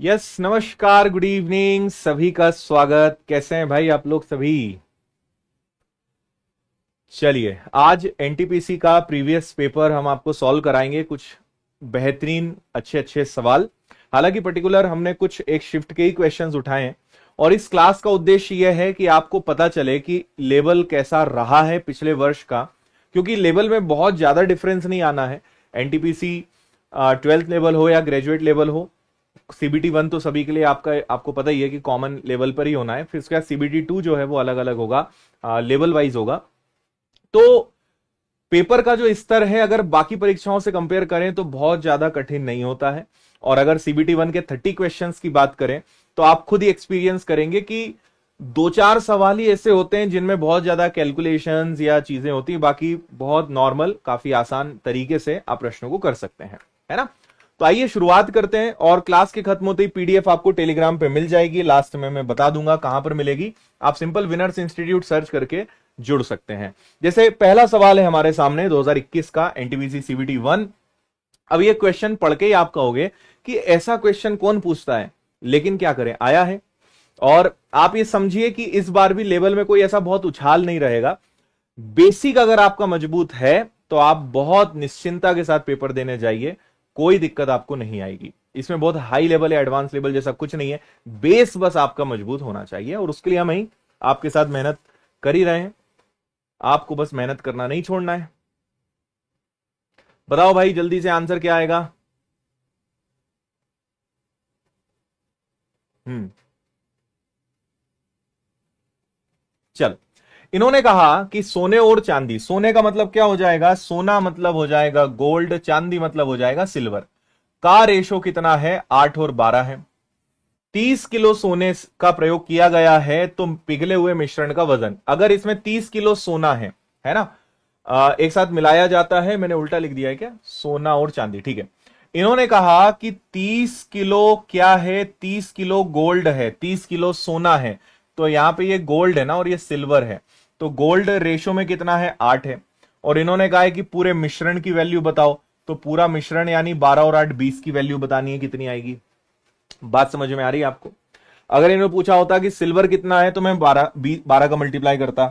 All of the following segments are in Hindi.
यस, नमस्कार, गुड इवनिंग, सभी का स्वागत। कैसे हैं भाई आप लोग सभी? चलिए, आज एनटीपीसी का प्रीवियस पेपर हम आपको सॉल्व कराएंगे। कुछ बेहतरीन अच्छे अच्छे सवाल। हालांकि पर्टिकुलर हमने कुछ एक शिफ्ट के ही क्वेश्चंस उठाए हैं और इस क्लास का उद्देश्य यह है कि आपको पता चले कि लेवल कैसा रहा है पिछले वर्ष का, क्योंकि लेवल में बहुत ज्यादा डिफरेंस नहीं आना है। एनटीपीसी 12th लेवल हो या ग्रेजुएट लेवल हो, सीबीटी 1 तो सभी के लिए आपको पता ही है कि कॉमन लेवल पर ही होना है। फिर उसके बाद सीबीटी 2 जो है वो अलग अलग होगा, लेवल वाइज होगा। तो पेपर का जो स्तर है अगर बाकी परीक्षाओं से कंपेयर करें तो बहुत ज्यादा कठिन नहीं होता है। और अगर सीबीटी 1 के 30 क्वेश्चंस की बात करें तो आप खुद ही एक्सपीरियंस करेंगे कि दो चार सवाल ही ऐसे होते हैं जिनमें बहुत ज्यादा कैलकुलेशंस या चीजें होती हैं, बाकी बहुत नॉर्मल काफी आसान तरीके से आप प्रश्नों को कर सकते हैं, है ना। तो आइए शुरुआत करते हैं। और क्लास के खत्म होते ही पीडीएफ आपको टेलीग्राम पे मिल जाएगी। लास्ट में मैं बता दूंगा कहां पर मिलेगी। आप सिंपल विनर्स इंस्टीट्यूट सर्च करके जुड़ सकते हैं। जैसे पहला सवाल है हमारे सामने 2021 का एनटीपीसी सीबीटी 1। अब ये क्वेश्चन पढ़ के ही आप कहोगे कि ऐसा क्वेश्चन कौन पूछता है, लेकिन क्या करें, आया है। और आप ये समझिए कि इस बार भी लेवल में कोई ऐसा बहुत उछाल नहीं रहेगा। बेसिक अगर आपका मजबूत है तो आप बहुत निश्चिंता के साथ पेपर देने जाइए, कोई दिक्कत आपको नहीं आएगी। इसमें बहुत हाई लेवल या एडवांस लेवल जैसा कुछ नहीं है। बेस बस आपका मजबूत होना चाहिए और उसके लिए हम ही आपके साथ मेहनत कर ही रहे हैं। आपको बस मेहनत करना नहीं छोड़ना है। बताओ भाई, जल्दी से आंसर क्या आएगा? हम्म चल, इन्होंने कहा कि सोने और चांदी, सोने का मतलब क्या हो जाएगा, सोना मतलब हो जाएगा गोल्ड, चांदी मतलब हो जाएगा सिल्वर, का रेशो कितना है, 8 और 12 है। 30 किलो सोने का प्रयोग किया गया है तो पिघले हुए मिश्रण का वजन, अगर इसमें 30 किलो सोना है ना, एक साथ मिलाया जाता है। मैंने उल्टा लिख दिया है क्या, सोना और चांदी, ठीक है। इन्होंने कहा कि 30 किलो क्या है, 30 किलो गोल्ड है, 30 किलो सोना है। तो यहां पे ये गोल्ड है ना और ये सिल्वर है, तो गोल्ड रेशो में कितना है, 8 है। और इन्होंने कहा है कि पूरे मिश्रण की वैल्यू बताओ, तो पूरा मिश्रण यानी 12 और 8 20 की वैल्यू बतानी है, कितनी आएगी। बात समझ में आ रही है आपको? अगर इन्होंने पूछा होता कि सिल्वर कितना है तो मैं 12 का मल्टीप्लाई करता।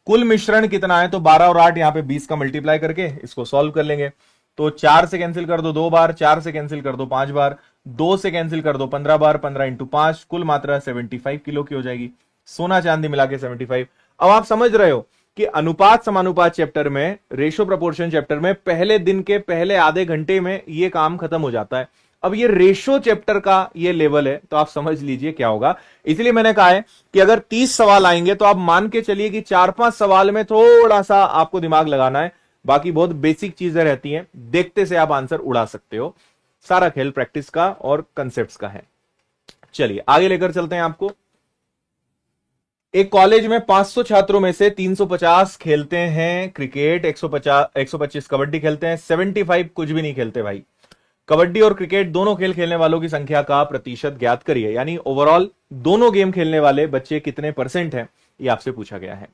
कुल मिश्रण कितना है तो 12 और 8 यहां पे 20 का मल्टीप्लाई करके इसको सॉल्व कर लेंगे। तो 4 से कैंसिल कर दो 2 बार, 4 से कैंसिल कर दो 5 बार, 2 से कैंसिल कर दो 15 बार, 15 इंटू 5, कुल मात्रा 75 किलो की हो जाएगी। सोना चांदी मिला के 75। अब आप समझ रहे हो कि अनुपात समानुपात चैप्टर में, रेशो प्रपोर्शन चैप्टर में पहले दिन के पहले आधे घंटे में ये काम खत्म हो जाता है। अब ये रेशो चैप्टर का ये लेवल है तो आप समझ लीजिए क्या होगा। इसलिए मैंने कहा है कि अगर 30 सवाल आएंगे तो आप मान के चलिए कि 4-5 सवाल में थोड़ा सा आपको दिमाग लगाना है, बाकी बहुत बेसिक चीजें रहती हैं, देखते से आप आंसर उड़ा सकते हो। सारा खेल प्रैक्टिस का और कंसेप्ट्स का है। चलिए आगे लेकर चलते हैं आपको। एक कॉलेज में 500 छात्रों में से 350 खेलते हैं क्रिकेट, 125 कबड्डी खेलते हैं, 75 कुछ भी नहीं खेलते भाई। कबड्डी और क्रिकेट दोनों खेल खेलने वालों की संख्या का प्रतिशत ज्ञात करिए, यानी ओवरऑल दोनों गेम खेलने वाले बच्चे कितने परसेंट हैं, ये आपसे पूछा गया है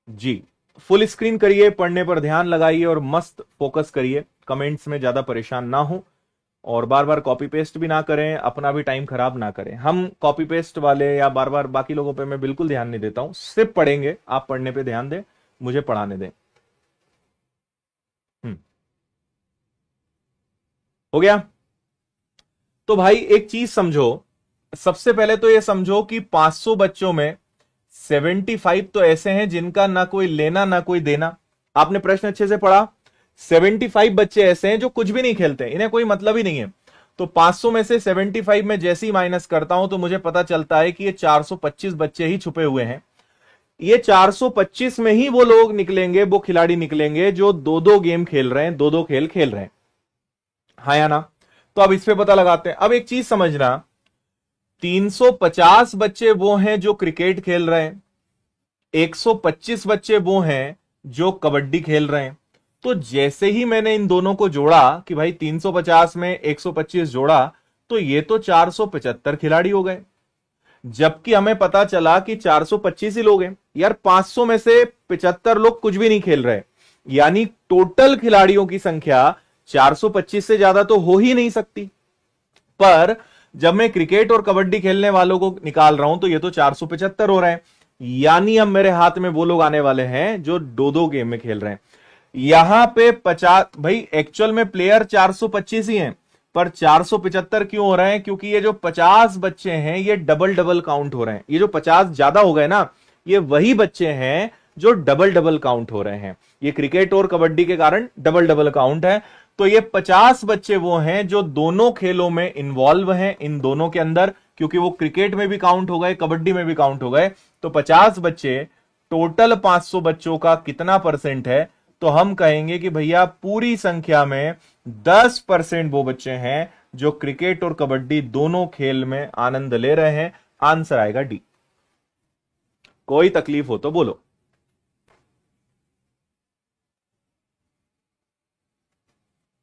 जी। फुल स्क्रीन करिए, पढ़ने पर ध्यान लगाइए और मस्त फोकस करिए, कमेंट्स में ज्यादा परेशान ना हो और बार बार कॉपी पेस्ट भी ना करें, अपना भी टाइम खराब ना करें। हम कॉपी पेस्ट वाले या बार बार बाकी लोगों पे मैं बिल्कुल ध्यान नहीं देता हूं, सिर्फ पढ़ेंगे, आप पढ़ने पे ध्यान दें, मुझे पढ़ाने दें। हम्म हो गया। तो भाई एक चीज समझो, सबसे पहले तो ये समझो कि 500 बच्चों में 75 तो ऐसे हैं जिनका ना कोई लेना ना कोई देना। आपने प्रश्न अच्छे से पढ़ा, 75 बच्चे ऐसे हैं जो कुछ भी नहीं खेलते, इन्हें कोई मतलब ही नहीं है। तो 500 में से 75 में जैसे ही माइनस करता हूं तो मुझे पता चलता है कि ये 425 बच्चे ही छुपे हुए हैं। ये 425 में ही वो लोग निकलेंगे, वो खिलाड़ी निकलेंगे जो दो दो गेम खेल रहे हैं, दो दो खेल खेल रहे हैं, हाँ या ना। तो अब इस पे पता लगाते हैं। अब एक चीज समझना, 350 बच्चे वो हैं जो क्रिकेट खेल रहे हैं, 125 बच्चे वो हैं जो कबड्डी खेल रहे हैं। तो जैसे ही मैंने इन दोनों को जोड़ा कि भाई 350 में 125 जोड़ा, तो ये तो 475 खिलाड़ी हो गए। जबकि हमें पता चला कि 425 ही लोग हैं यार, 500 में से 75 लोग कुछ भी नहीं खेल रहे, यानी टोटल खिलाड़ियों की संख्या 425 से ज्यादा तो हो ही नहीं सकती। पर जब मैं क्रिकेट और कबड्डी खेलने वालों को निकाल रहा हूं तो ये तो 475 हो रहे हैं, यानी अब मेरे हाथ में वो लोग आने वाले हैं जो दो दो गेम में खेल रहे हैं। यहां पे 50, भाई एक्चुअल में प्लेयर 425 ही हैं, पर 475 क्यों हो रहे हैं? क्योंकि ये जो 50 बच्चे हैं ये डबल डबल काउंट हो रहे हैं। ये जो 50 ज्यादा हो गए ना, ये वही बच्चे हैं जो डबल डबल काउंट हो रहे हैं। ये क्रिकेट और कबड्डी के कारण डबल डबल काउंट है। तो ये 50 बच्चे वो हैं जो दोनों खेलों में इन्वॉल्व हैं, इन दोनों के अंदर, क्योंकि वो क्रिकेट में भी काउंट हो गए, कबड्डी में भी काउंट हो गए। तो 50 बच्चे टोटल 500 बच्चों का कितना परसेंट है? तो हम कहेंगे कि भैया पूरी संख्या में 10% वो बच्चे हैं जो क्रिकेट और कबड्डी दोनों खेल में आनंद ले रहे हैं। आंसर आएगा डी। कोई तकलीफ हो तो बोलो।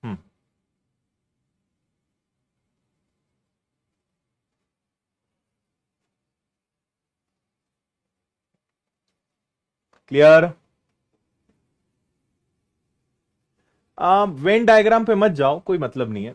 हम्म, क्लियर? वेन डायग्राम पे मत जाओ, कोई मतलब नहीं है।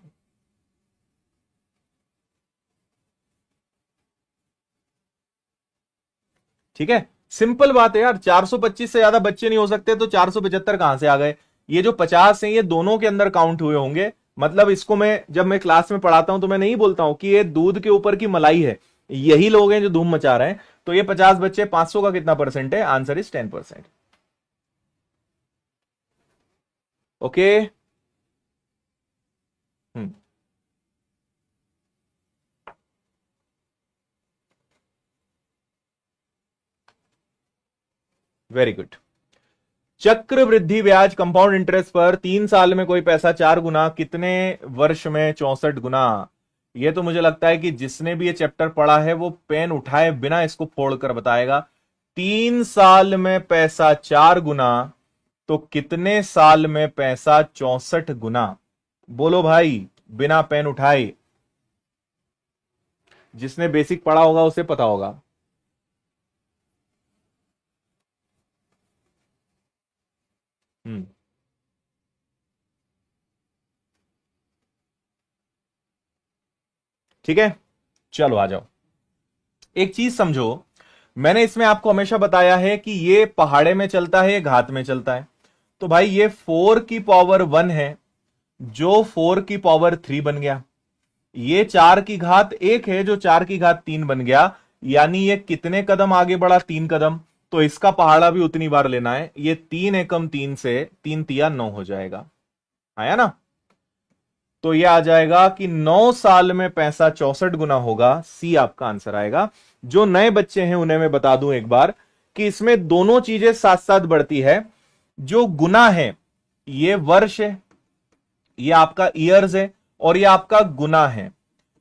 ठीक है, सिंपल बात है यार, 425 से ज्यादा बच्चे नहीं हो सकते, तो 475 कहां से आ गए? ये जो 50 हैं ये दोनों के अंदर काउंट हुए होंगे। मतलब इसको मैं जब मैं क्लास में पढ़ाता हूं तो मैं नहीं बोलता हूं कि ये दूध के ऊपर की मलाई है, यही लोग हैं जो धूम मचा रहे हैं। तो ये 50 बच्चे 500 का कितना परसेंट है? Answer is 10%। Okay. Hmm, very good. चक्र वृद्धि ब्याज कंपाउंड इंटरेस्ट पर 3 साल में कोई पैसा 4 गुना, कितने वर्ष में 64 गुना? ये तो मुझे लगता है कि जिसने भी ये चैप्टर पढ़ा है वो पेन उठाए बिना इसको फोड़कर बताएगा। 3 साल में पैसा 4 गुना, तो कितने साल में पैसा 64 गुना? बोलो भाई, बिना पेन उठाए। जिसने बेसिक पढ़ा होगा उसे पता होगा। हम्म, ठीक है, चलो आ जाओ। एक चीज समझो, मैंने इसमें आपको हमेशा बताया है कि ये पहाड़े में चलता है, ये घात में चलता है। तो भाई ये 4 की पावर 1 है, जो 4 की पावर 3 बन गया। ये 4 की घात 1 है, जो 4 की घात 3 बन गया। यानी ये कितने कदम आगे बढ़ा? 3 कदम। तो इसका पहाड़ा भी उतनी बार लेना है। ये 3 एकम 3 से 3 तिया 9 हो जाएगा, आया ना? तो यह आ जाएगा कि 9 साल में पैसा 64 गुना होगा। सी आपका आंसर आएगा। जो नए बच्चे हैं उन्हें मैं बता दूं एक बार कि इसमें दोनों चीजें साथ साथ बढ़ती है। जो गुना है ये वर्ष है, ये आपका ईयर्स है, और ये आपका गुना है।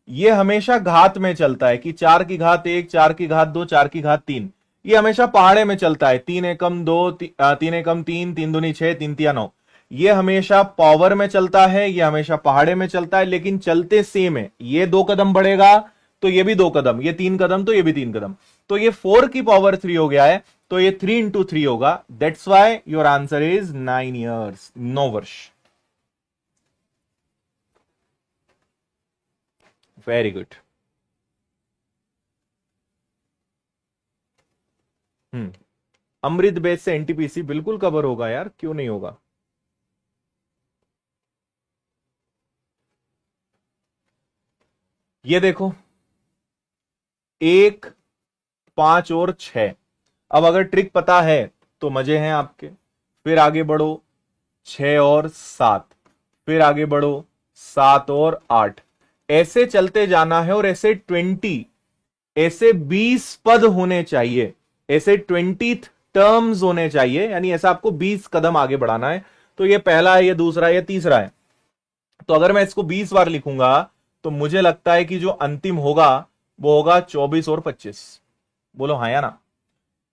ये हमेशा घात में चलता है कि 4 की घात 1, 4 की घात 2, 4 की घात 3। ये हमेशा पहाड़े में चलता है, 3 एकम 2, 3 एकम 3, 3 दूनी 6, 3 तिया 9। ये हमेशा पावर में चलता है, ये हमेशा पहाड़े में चलता है, लेकिन चलते सेम है। ये 2 कदम बढ़ेगा तो ये भी 2 कदम, ये 3 कदम तो ये भी 3 कदम। तो ये 4 की पावर 3 हो गया है, तो ये 3 × 3 होगा। That's why your answer is 9 years, 9 वर्ष। Very good. Hmm, Amrit base से एनटीपीसी बिल्कुल कवर होगा यार, क्यों नहीं होगा? ये देखो, 1, 5 और 6। अब अगर ट्रिक पता है तो मजे हैं आपके। फिर आगे बढ़ो, 6 और 7। फिर आगे बढ़ो, 7 और 8। ऐसे चलते जाना है, और ऐसे 20, ऐसे 20 पद होने चाहिए, ऐसे 20 टर्म्स होने चाहिए। यानी ऐसा आपको 20 कदम आगे बढ़ाना है। तो ये पहला है, ये दूसरा है, ये तीसरा है। तो अगर मैं इसको 20 बार लिखूंगा तो मुझे लगता है कि जो अंतिम होगा वो होगा 24 और 25। बोलो हाँ या ना?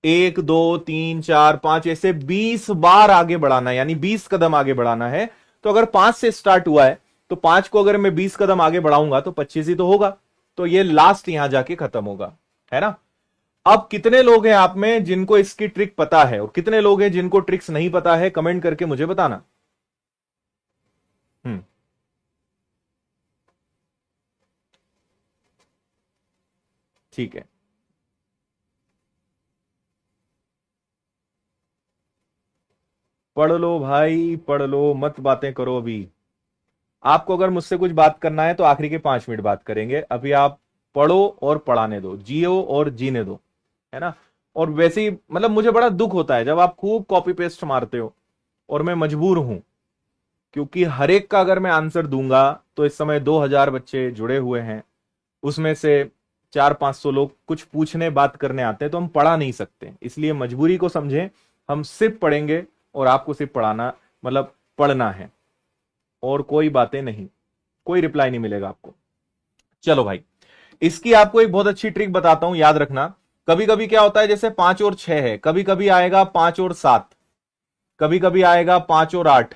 1, 2, 3, 4, 5, ऐसे 20 बार आगे बढ़ाना है, यानी 20 कदम आगे बढ़ाना है। तो अगर 5 से स्टार्ट हुआ है तो 5 को अगर मैं 20 कदम आगे बढ़ाऊंगा तो 25 ही तो होगा। तो ये लास्ट यहां जाके खत्म होगा, है ना? अब कितने लोग हैं आप में जिनको इसकी ट्रिक पता है, और कितने लोग हैं जिनको ट्रिक्स नहीं पता है? कमेंट करके मुझे बताना। हम्म, ठीक है, पढ़ लो भाई, पढ़ लो, मत बातें करो अभी। आपको अगर मुझसे कुछ बात करना है तो आखिरी के 5 मिनट बात करेंगे, अभी आप पढ़ो और पढ़ाने दो, जियो और जीने दो, है ना। और वैसे ही मतलब मुझे बड़ा दुख होता है जब आप खूब कॉपी पेस्ट मारते हो, और मैं मजबूर हूं, क्योंकि हर एक का अगर मैं आंसर दूंगा तो इस समय 2000 बच्चे जुड़े हुए हैं, उसमें से 400-500 लोग कुछ पूछने बात करने आते हैं, तो हम पढ़ा नहीं सकते, इसलिए मजबूरी को समझें, हम सिर्फ पढ़ेंगे और आपको सिर्फ पढ़ाना मतलब पढ़ना है, और कोई बातें नहीं, कोई रिप्लाई नहीं मिलेगा आपको। चलो भाई, इसकी आपको एक बहुत अच्छी ट्रिक बताता हूं, याद रखना। कभी कभी क्या होता है, जैसे 5 और 6 है, कभी कभी आएगा 5 और 7, कभी कभी आएगा 5 और 8,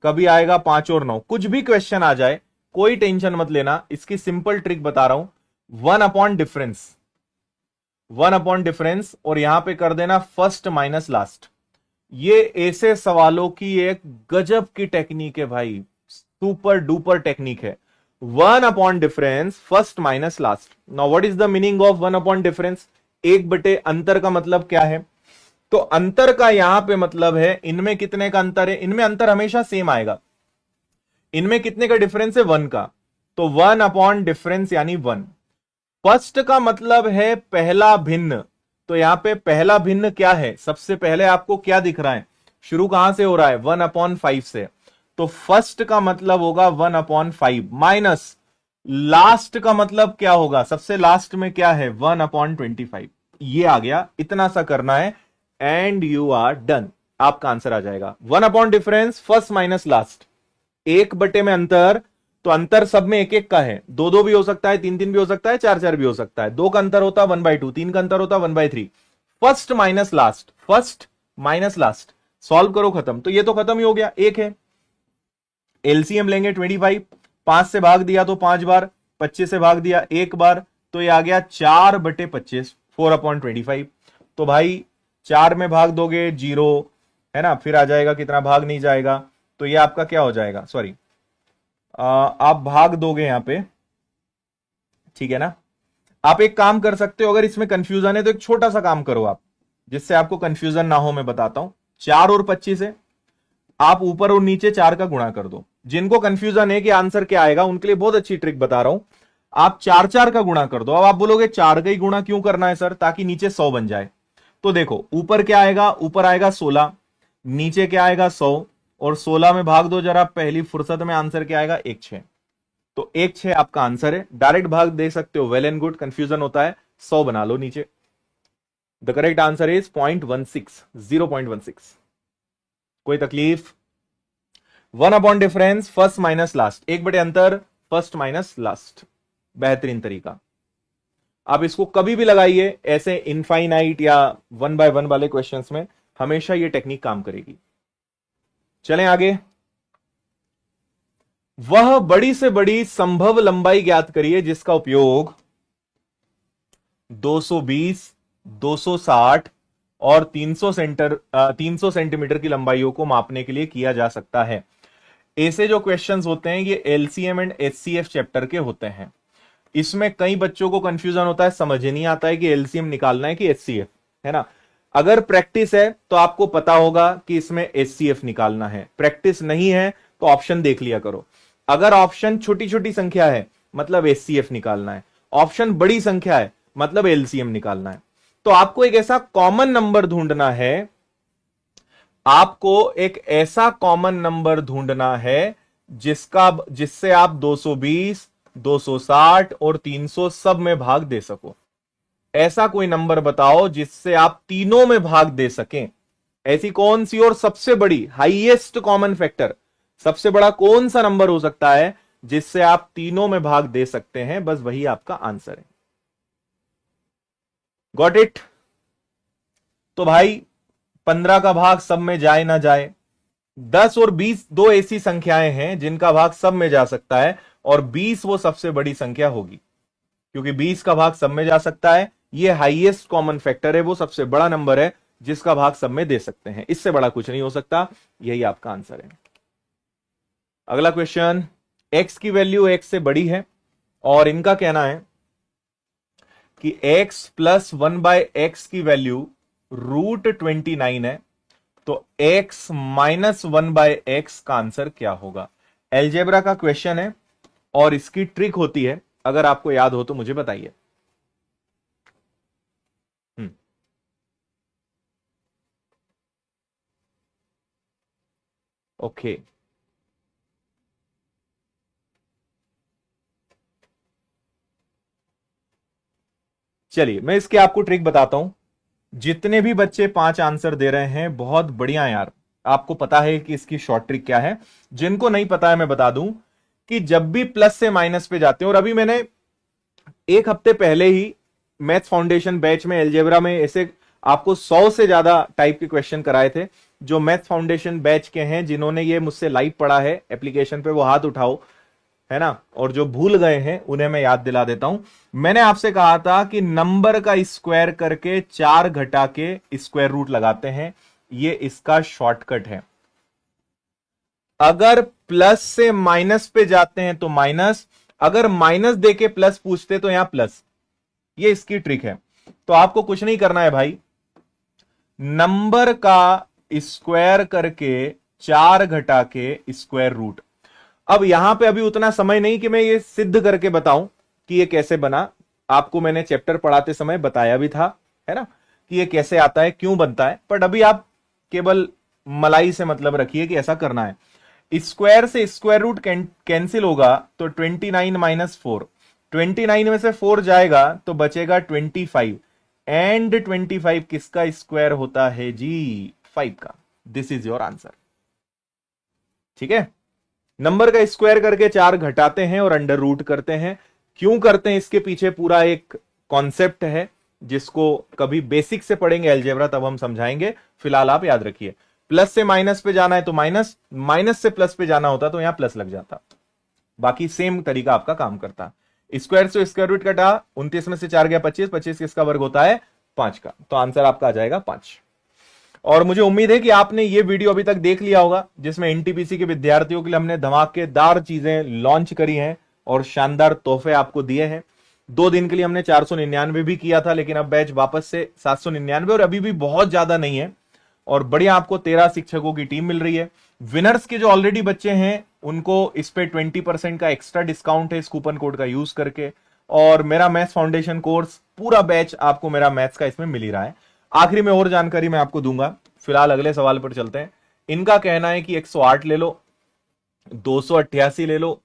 कभी आएगा 5 और 9, कुछ भी क्वेश्चन आ जाए, कोई टेंशन मत लेना, इसकी सिंपल ट्रिक बता रहा हूं। 1/डिफरेंस, 1/डिफरेंस, और यहां पे कर देना फर्स्ट माइनस लास्ट। ये ऐसे सवालों की एक गजब की टेक्निक है भाई, सुपर डुपर टेक्निक है। 1/डिफरेंस, first minus last. Now what is the meaning of 1/डिफरेंस? 1/अंतर का मतलब क्या है? तो अंतर का यहां पे मतलब है इनमें कितने का अंतर है, इनमें अंतर हमेशा सेम आएगा। इनमें कितने का डिफरेंस है? 1 का, तो 1/डिफरेंस यानी 1। फर्स्ट का मतलब है पहला भिन्न, तो यहां पे पहला भिन्न क्या है? सबसे पहले आपको क्या दिख रहा है? शुरू कहां से हो रहा है? 1/5 से, तो फर्स्ट का मतलब होगा 1/5 माइनस लास्ट का मतलब क्या होगा? सबसे लास्ट में क्या है? 1/25। ये आ गया, इतना सा करना है एंड यू आर डन, आपका आंसर आ जाएगा। 1/डिफरेंस, फर्स्ट माइनस लास्ट, 1 में अंतर, तो अंतर सब में एक एक का है, 2 2 भी हो सकता है, 3 3 भी हो सकता है, 4 4 भी हो सकता है। 2 का अंतर होता है 1/2, 3 का अंतर होता है 1/3। First minus last, first minus last, solve करो, खत्म। तो ये तो खत्म ही हो गया, एक है। एलसीएम लेंगे 25, 5 से भाग दिया तो 5 बार, 25 से भाग दिया 1 बार, तो ये आ गया 4/25, 4/25। तो भाई 4 में भाग दोगे 0, है ना, फिर आ जाएगा कितना, भाग नहीं जाएगा, तो ये आपका क्या हो जाएगा, सॉरी, आप भाग दोगे यहां पे, ठीक है ना। आप एक काम कर सकते हो, अगर इसमें कंफ्यूजन है तो एक छोटा सा काम करो आप, जिससे आपको कंफ्यूजन ना हो, मैं बताता हूं। 4 और 25 है, आप ऊपर और नीचे 4 का गुणा कर दो। जिनको कंफ्यूजन है कि आंसर क्या आएगा, उनके लिए बहुत अच्छी ट्रिक बता रहा हूं। आप 4 4 का गुणा कर दो। अब आप बोलोगे 4 का ही गुणा क्यों करना है सर? ताकि नीचे 100 बन जाए। तो देखो ऊपर क्या आएगा, ऊपर आएगा 16, नीचे क्या आएगा 100, और 16 में भाग दो जरा, पहली फुर्सत में आंसर क्या आएगा? 1/6। तो 1/6 आपका आंसर है, डायरेक्ट भाग दे सकते हो, वेल एंड गुड। कंफ्यूजन होता है 100 बना लो नीचे। The correct answer is 0.16, 0.16। कोई तकलीफ? 1/डिफरेंस, फर्स्ट माइनस लास्ट, 1/अंतर, फर्स्ट माइनस लास्ट, बेहतरीन तरीका। आप इसको कभी भी लगाइए, ऐसे इनफाइनाइट या 1/1 वाले क्वेश्चंस में हमेशा ये टेक्निक काम करेगी। चलें आगे। वह बड़ी से बड़ी संभव लंबाई ज्ञात करिए जिसका उपयोग 220, 260 और 300 सेंटीमीटर की लंबाइयों को मापने के लिए किया जा सकता है। ऐसे जो क्वेश्चंस होते हैं ये एलसीएम एंड एचसीएफ चैप्टर के होते हैं। इसमें कई बच्चों को कंफ्यूजन होता है, समझ नहीं आता है कि एलसीएम निकालना है कि एचसीएफ, है ना। अगर प्रैक्टिस है तो आपको पता होगा कि इसमें एचसीएफ निकालना है, प्रैक्टिस नहीं है तो ऑप्शन देख लिया करो। अगर ऑप्शन छोटी छोटी संख्या है मतलब एचसीएफ निकालना है, ऑप्शन बड़ी संख्या है मतलब एलसीएम निकालना है। तो आपको एक ऐसा कॉमन नंबर ढूंढना है, आपको एक ऐसा कॉमन नंबर ढूंढना है जिससे आप 220, 260 और 300 सब में भाग दे सको। ऐसा कोई नंबर बताओ जिससे आप तीनों में भाग दे सकें। ऐसी कौन सी और सबसे बड़ी हाईएस्ट कॉमन फैक्टर, सबसे बड़ा कौन सा नंबर हो सकता है जिससे आप तीनों में भाग दे सकते हैं? बस वही आपका आंसर है। Got it? तो भाई 15 का भाग सब में जाए ना जाए, 10 और 20 दो ऐसी संख्याएं हैं जिनका भाग सब में जा सकता है, और 20 वो सबसे बड़ी संख्या होगी, क्योंकि 20 का भाग सब में जा सकता है, ये हाईएस्ट कॉमन फैक्टर है, वो सबसे बड़ा नंबर है जिसका भाग सब में दे सकते हैं। इससे बड़ा कुछ नहीं हो सकता, यही आपका आंसर है। अगला क्वेश्चन, x की वैल्यू x से बड़ी है और इनका कहना है कि x प्लस 1/x की वैल्यू √29 है, तो x माइनस 1/x का आंसर क्या होगा? एलजेब्रा का क्वेश्चन है और इसकी ट्रिक होती है, अगर आपको याद हो तो मुझे बताइए। ओके, चलिए मैं इसके आपको ट्रिक बताता हूं। जितने भी बच्चे 5 आंसर दे रहे हैं, बहुत बढ़िया यार, आपको पता है कि इसकी शॉर्ट ट्रिक क्या है। जिनको नहीं पता है मैं बता दूं कि जब भी प्लस से माइनस पे जाते हैं, और अभी मैंने एक हफ्ते पहले ही मैथ्स फाउंडेशन बैच में एलजेब्रा में ऐसे आपको 100 से ज्यादा टाइप के क्वेश्चन कराए थे। जो मैथ्स फाउंडेशन बैच के हैं, जिन्होंने ये मुझसे लाइव पढ़ा है एप्लीकेशन पे, वो हाथ उठाओ, है ना। और जो भूल गए हैं उन्हें मैं याद दिला देता हूं। मैंने आपसे कहा था कि नंबर का स्क्वायर करके 4 घटा के स्क्वायर रूट लगाते हैं, ये इसका शॉर्टकट है। अगर प्लस से माइनस पे जाते हैं तो माइनस, अगर माइनस देके प्लस पूछते तो यहां प्लस, ये इसकी ट्रिक है। तो आपको कुछ नहीं करना है भाई, नंबर का स्क्वायर करके 4 घटा के स्क्वायर रूट। अब यहां पे अभी उतना समय नहीं कि मैं ये सिद्ध करके बताऊं कि ये कैसे बना। आपको मैंने चैप्टर पढ़ाते समय बताया भी था, है ना, कि ये कैसे आता है, क्यों बनता है। बट अभी आप केवल मलाई से मतलब रखिए कि ऐसा करना है। स्क्वायर से स्क्वायर रूट कैंसिल होगा तो 29 माइनस 4, 29 में से 4 जाएगा तो बचेगा 25, एंड 25 किसका स्क्वायर होता है जी? 5 का। This is your answer. ठीक है, नंबर का स्क्वायर करके 4 घटाते हैं और अंडर रूट करते हैं। क्यों करते हैं, इसके पीछे पूरा एक कॉन्सेप्ट है, जिसको कभी बेसिक से पढ़ेंगे अलजेब्रा तब हम समझाएंगे। फिलहाल आप याद रखिए, प्लस से माइनस पे जाना है तो माइनस, माइनस से प्लस पे जाना होता तो यहां प्लस लग जाता। बाकी सेम तरीका आपका काम करता। स्क्वायर से स्क्वायर रूट कटा, 29 में से 4 गया 25, 25 किसका वर्ग होता है? 5 का। तो आंसर आपका आ जाएगा 5। और मुझे उम्मीद है कि आपने ये वीडियो अभी तक देख लिया होगा, जिसमें एनटीपीसी के विद्यार्थियों के लिए हमने धमाकेदार चीजें लॉन्च करी हैं और शानदार तोहफे आपको दिए हैं। 2 दिन के लिए हमने 499 भी किया था, लेकिन अब बैच वापस से 799, और अभी भी बहुत ज्यादा नहीं है। और बढ़िया आपको 13 शिक्षकों की टीम मिल रही है। विनर्स के जो ऑलरेडी बच्चे हैं उनको इस पे 20% का एक्स्ट्रा डिस्काउंट है इस कूपन कोड का यूज करके। और मेरा मैथ्स फाउंडेशन कोर्स पूरा बैच आपको मेरा मैथ्स का इसमें मिल ही रहा है। आखिरी में और जानकारी मैं आपको दूंगा। फिलहाल अगले सवाल पर चलते हैं। इनका कहना है कि 108 ले लो, 288 ले लो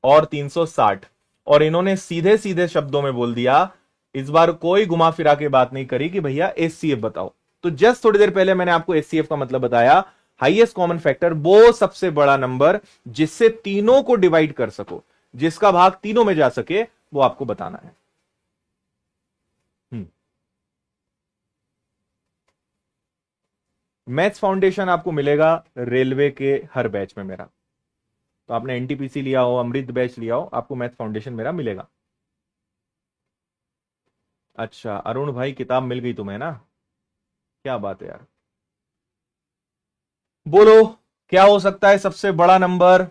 और 360, और इन्होंने सीधे सीधे शब्दों में बोल दिया, इस बार कोई घुमा फिरा के बात नहीं करी कि भैया एचसीएफ बताओ। तो जस्ट थोड़ी देर पहले मैंने आपको एचसीएफ का मतलब बताया, हाईएस्ट कॉमन फैक्टर, वो सबसे बड़ा नंबर जिससे तीनों को डिवाइड कर सको, जिसका भाग तीनों में जा सके, वो आपको बताना है। मैथ्स फाउंडेशन आपको मिलेगा रेलवे के हर बैच में मेरा। तो आपने एनटीपीसी लिया हो, अमृत बैच लिया हो, आपको मैथ्स फाउंडेशन मेरा मिलेगा। अच्छा अरुण भाई, किताब मिल गई तुम्हें ना, क्या बात है यार। बोलो क्या हो सकता है सबसे बड़ा नंबर?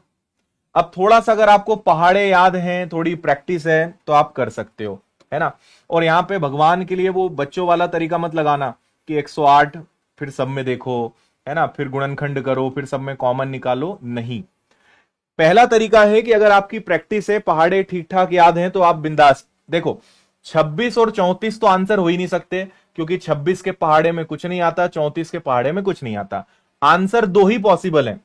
अब थोड़ा सा अगर आपको पहाड़े याद हैं, थोड़ी प्रैक्टिस है, तो आप कर सकते हो, है ना। और यहां पे भगवान के लिए वो बच्चों वाला तरीका मत लगाना कि 108 फिर सब में देखो, है ना, फिर गुणनखंड करो, फिर सब में कॉमन निकालो। नहीं, पहला तरीका है कि अगर आपकी प्रैक्टिस है, पहाड़े ठीक ठाक याद हैं, तो आप बिंदास देखो। 26 और 34 तो आंसर हो ही नहीं सकते, क्योंकि 26 के पहाड़े में कुछ नहीं आता, 34 के पहाड़े में कुछ नहीं आता। आंसर 2 ही पॉसिबल है।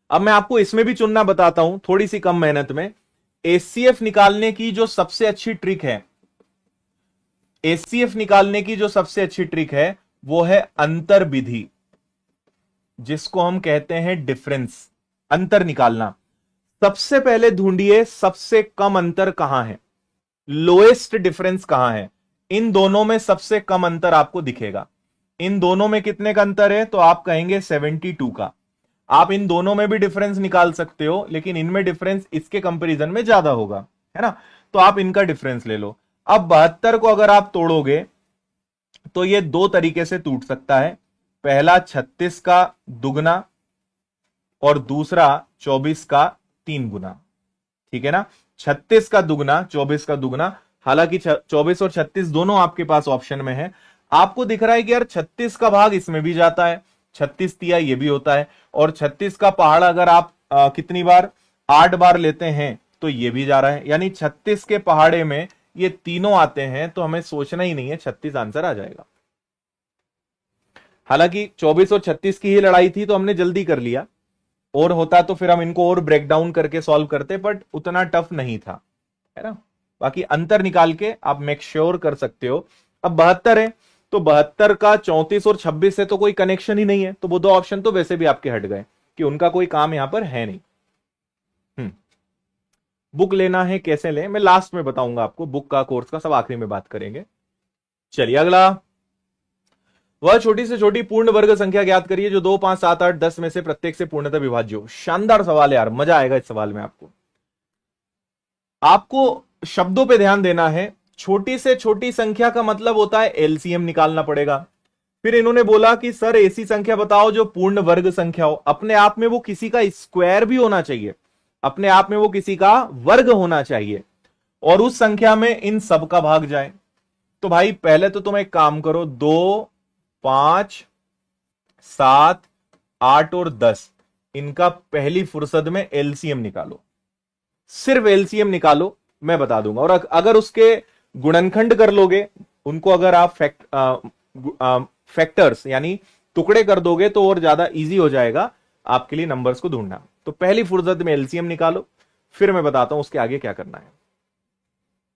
अब मैं आपको इसमें भी चुनना बताता हूं, थोड़ी सी कम मेहनत में। एचसीएफ निकालने की जो सबसे अच्छी ट्रिक है, एचसीएफ निकालने की जो सबसे अच्छी ट्रिक है, वो है अंतर विधि, जिसको हम कहते हैं डिफरेंस, अंतर निकालना। सबसे पहले ढूंढिए सबसे कम अंतर कहां है, लोएस्ट डिफरेंस कहां है। इन दोनों में सबसे कम अंतर आपको दिखेगा। इन दोनों में कितने का अंतर है, तो आप कहेंगे 72 का। आप इन दोनों में भी डिफरेंस निकाल सकते हो, लेकिन इनमें डिफरेंस इसके कंपैरिजन में ज्यादा होगा, है ना। तो आप इनका डिफरेंस ले लो। अब 72 को अगर आप तोड़ोगे तो ये 2 तरीके से टूट सकता है। पहला 36 का दुगना और दूसरा 24 का 3 गुना। ठीक है ना, 36 का दुगना, 24 का दुगना। हालांकि 24 और 36 दोनों आपके पास ऑप्शन में है। आपको दिख रहा है कि यार 36 का भाग इसमें भी जाता है, 36 तिया ये भी होता है, और 36 का पहाड़ अगर आप कितनी बार, 8 बार लेते हैं तो ये भी जा रहा है, यानी 36 के पहाड़े में ये तीनों आते हैं, तो हमें सोचना ही नहीं है, 36 आंसर आ जाएगा। हालांकि 24 और 36 की ही लड़ाई थी तो हमने जल्दी कर लिया, और होता तो फिर हम इनको और ब्रेक डाउन करके सॉल्व करते, बट उतना टफ नहीं था, है ना। बाकी अंतर निकाल के आप मेक श्योर कर सकते हो। अब 72 है, तो 72 का 34 और 26 से तो कोई कनेक्शन ही नहीं है, तो वो दो ऑप्शन तो वैसे भी आपके हट गए कि उनका कोई काम यहां पर है नहीं। बुक लेना है कैसे लें, मैं लास्ट में बताऊंगा आपको, बुक का कोर्स का सब आखिरी में बात करेंगे। चलिए अगला, वह छोटी से छोटी पूर्ण वर्ग संख्या ज्ञात करिए जो 2, 5, 7, 8, 10 में से प्रत्येक से पूर्णतः विभाज्य हो। शानदार सवाल है यार, मजा आएगा इस सवाल में। आपको शब्दों पे ध्यान देना है। छोटी से छोटी संख्या का मतलब होता है एलसीएम निकालना पड़ेगा। फिर इन्होंने बोला कि सर ऐसी संख्या बताओ जो पूर्ण वर्ग संख्या हो, अपने आप में वो किसी का स्क्वायर भी होना चाहिए, अपने आप में वो किसी का वर्ग होना चाहिए, और उस संख्या में इन सब का भाग जाए। तो भाई पहले तो तुम एक काम करो, 2, 5, 7, 8 और 10, इनका पहली फुर्सत में एलसीएम निकालो, सिर्फ एलसीएम निकालो, मैं बता दूंगा। और अगर उसके गुणनखंड कर लोगे, उनको अगर आप फैक्टर्स यानी टुकड़े कर दोगे तो और ज्यादा इजी हो जाएगा आपके लिए नंबर्स को ढूंढना। तो पहली फुर्सत में एलसीएम निकालो, फिर मैं बताता हूं उसके आगे क्या करना है।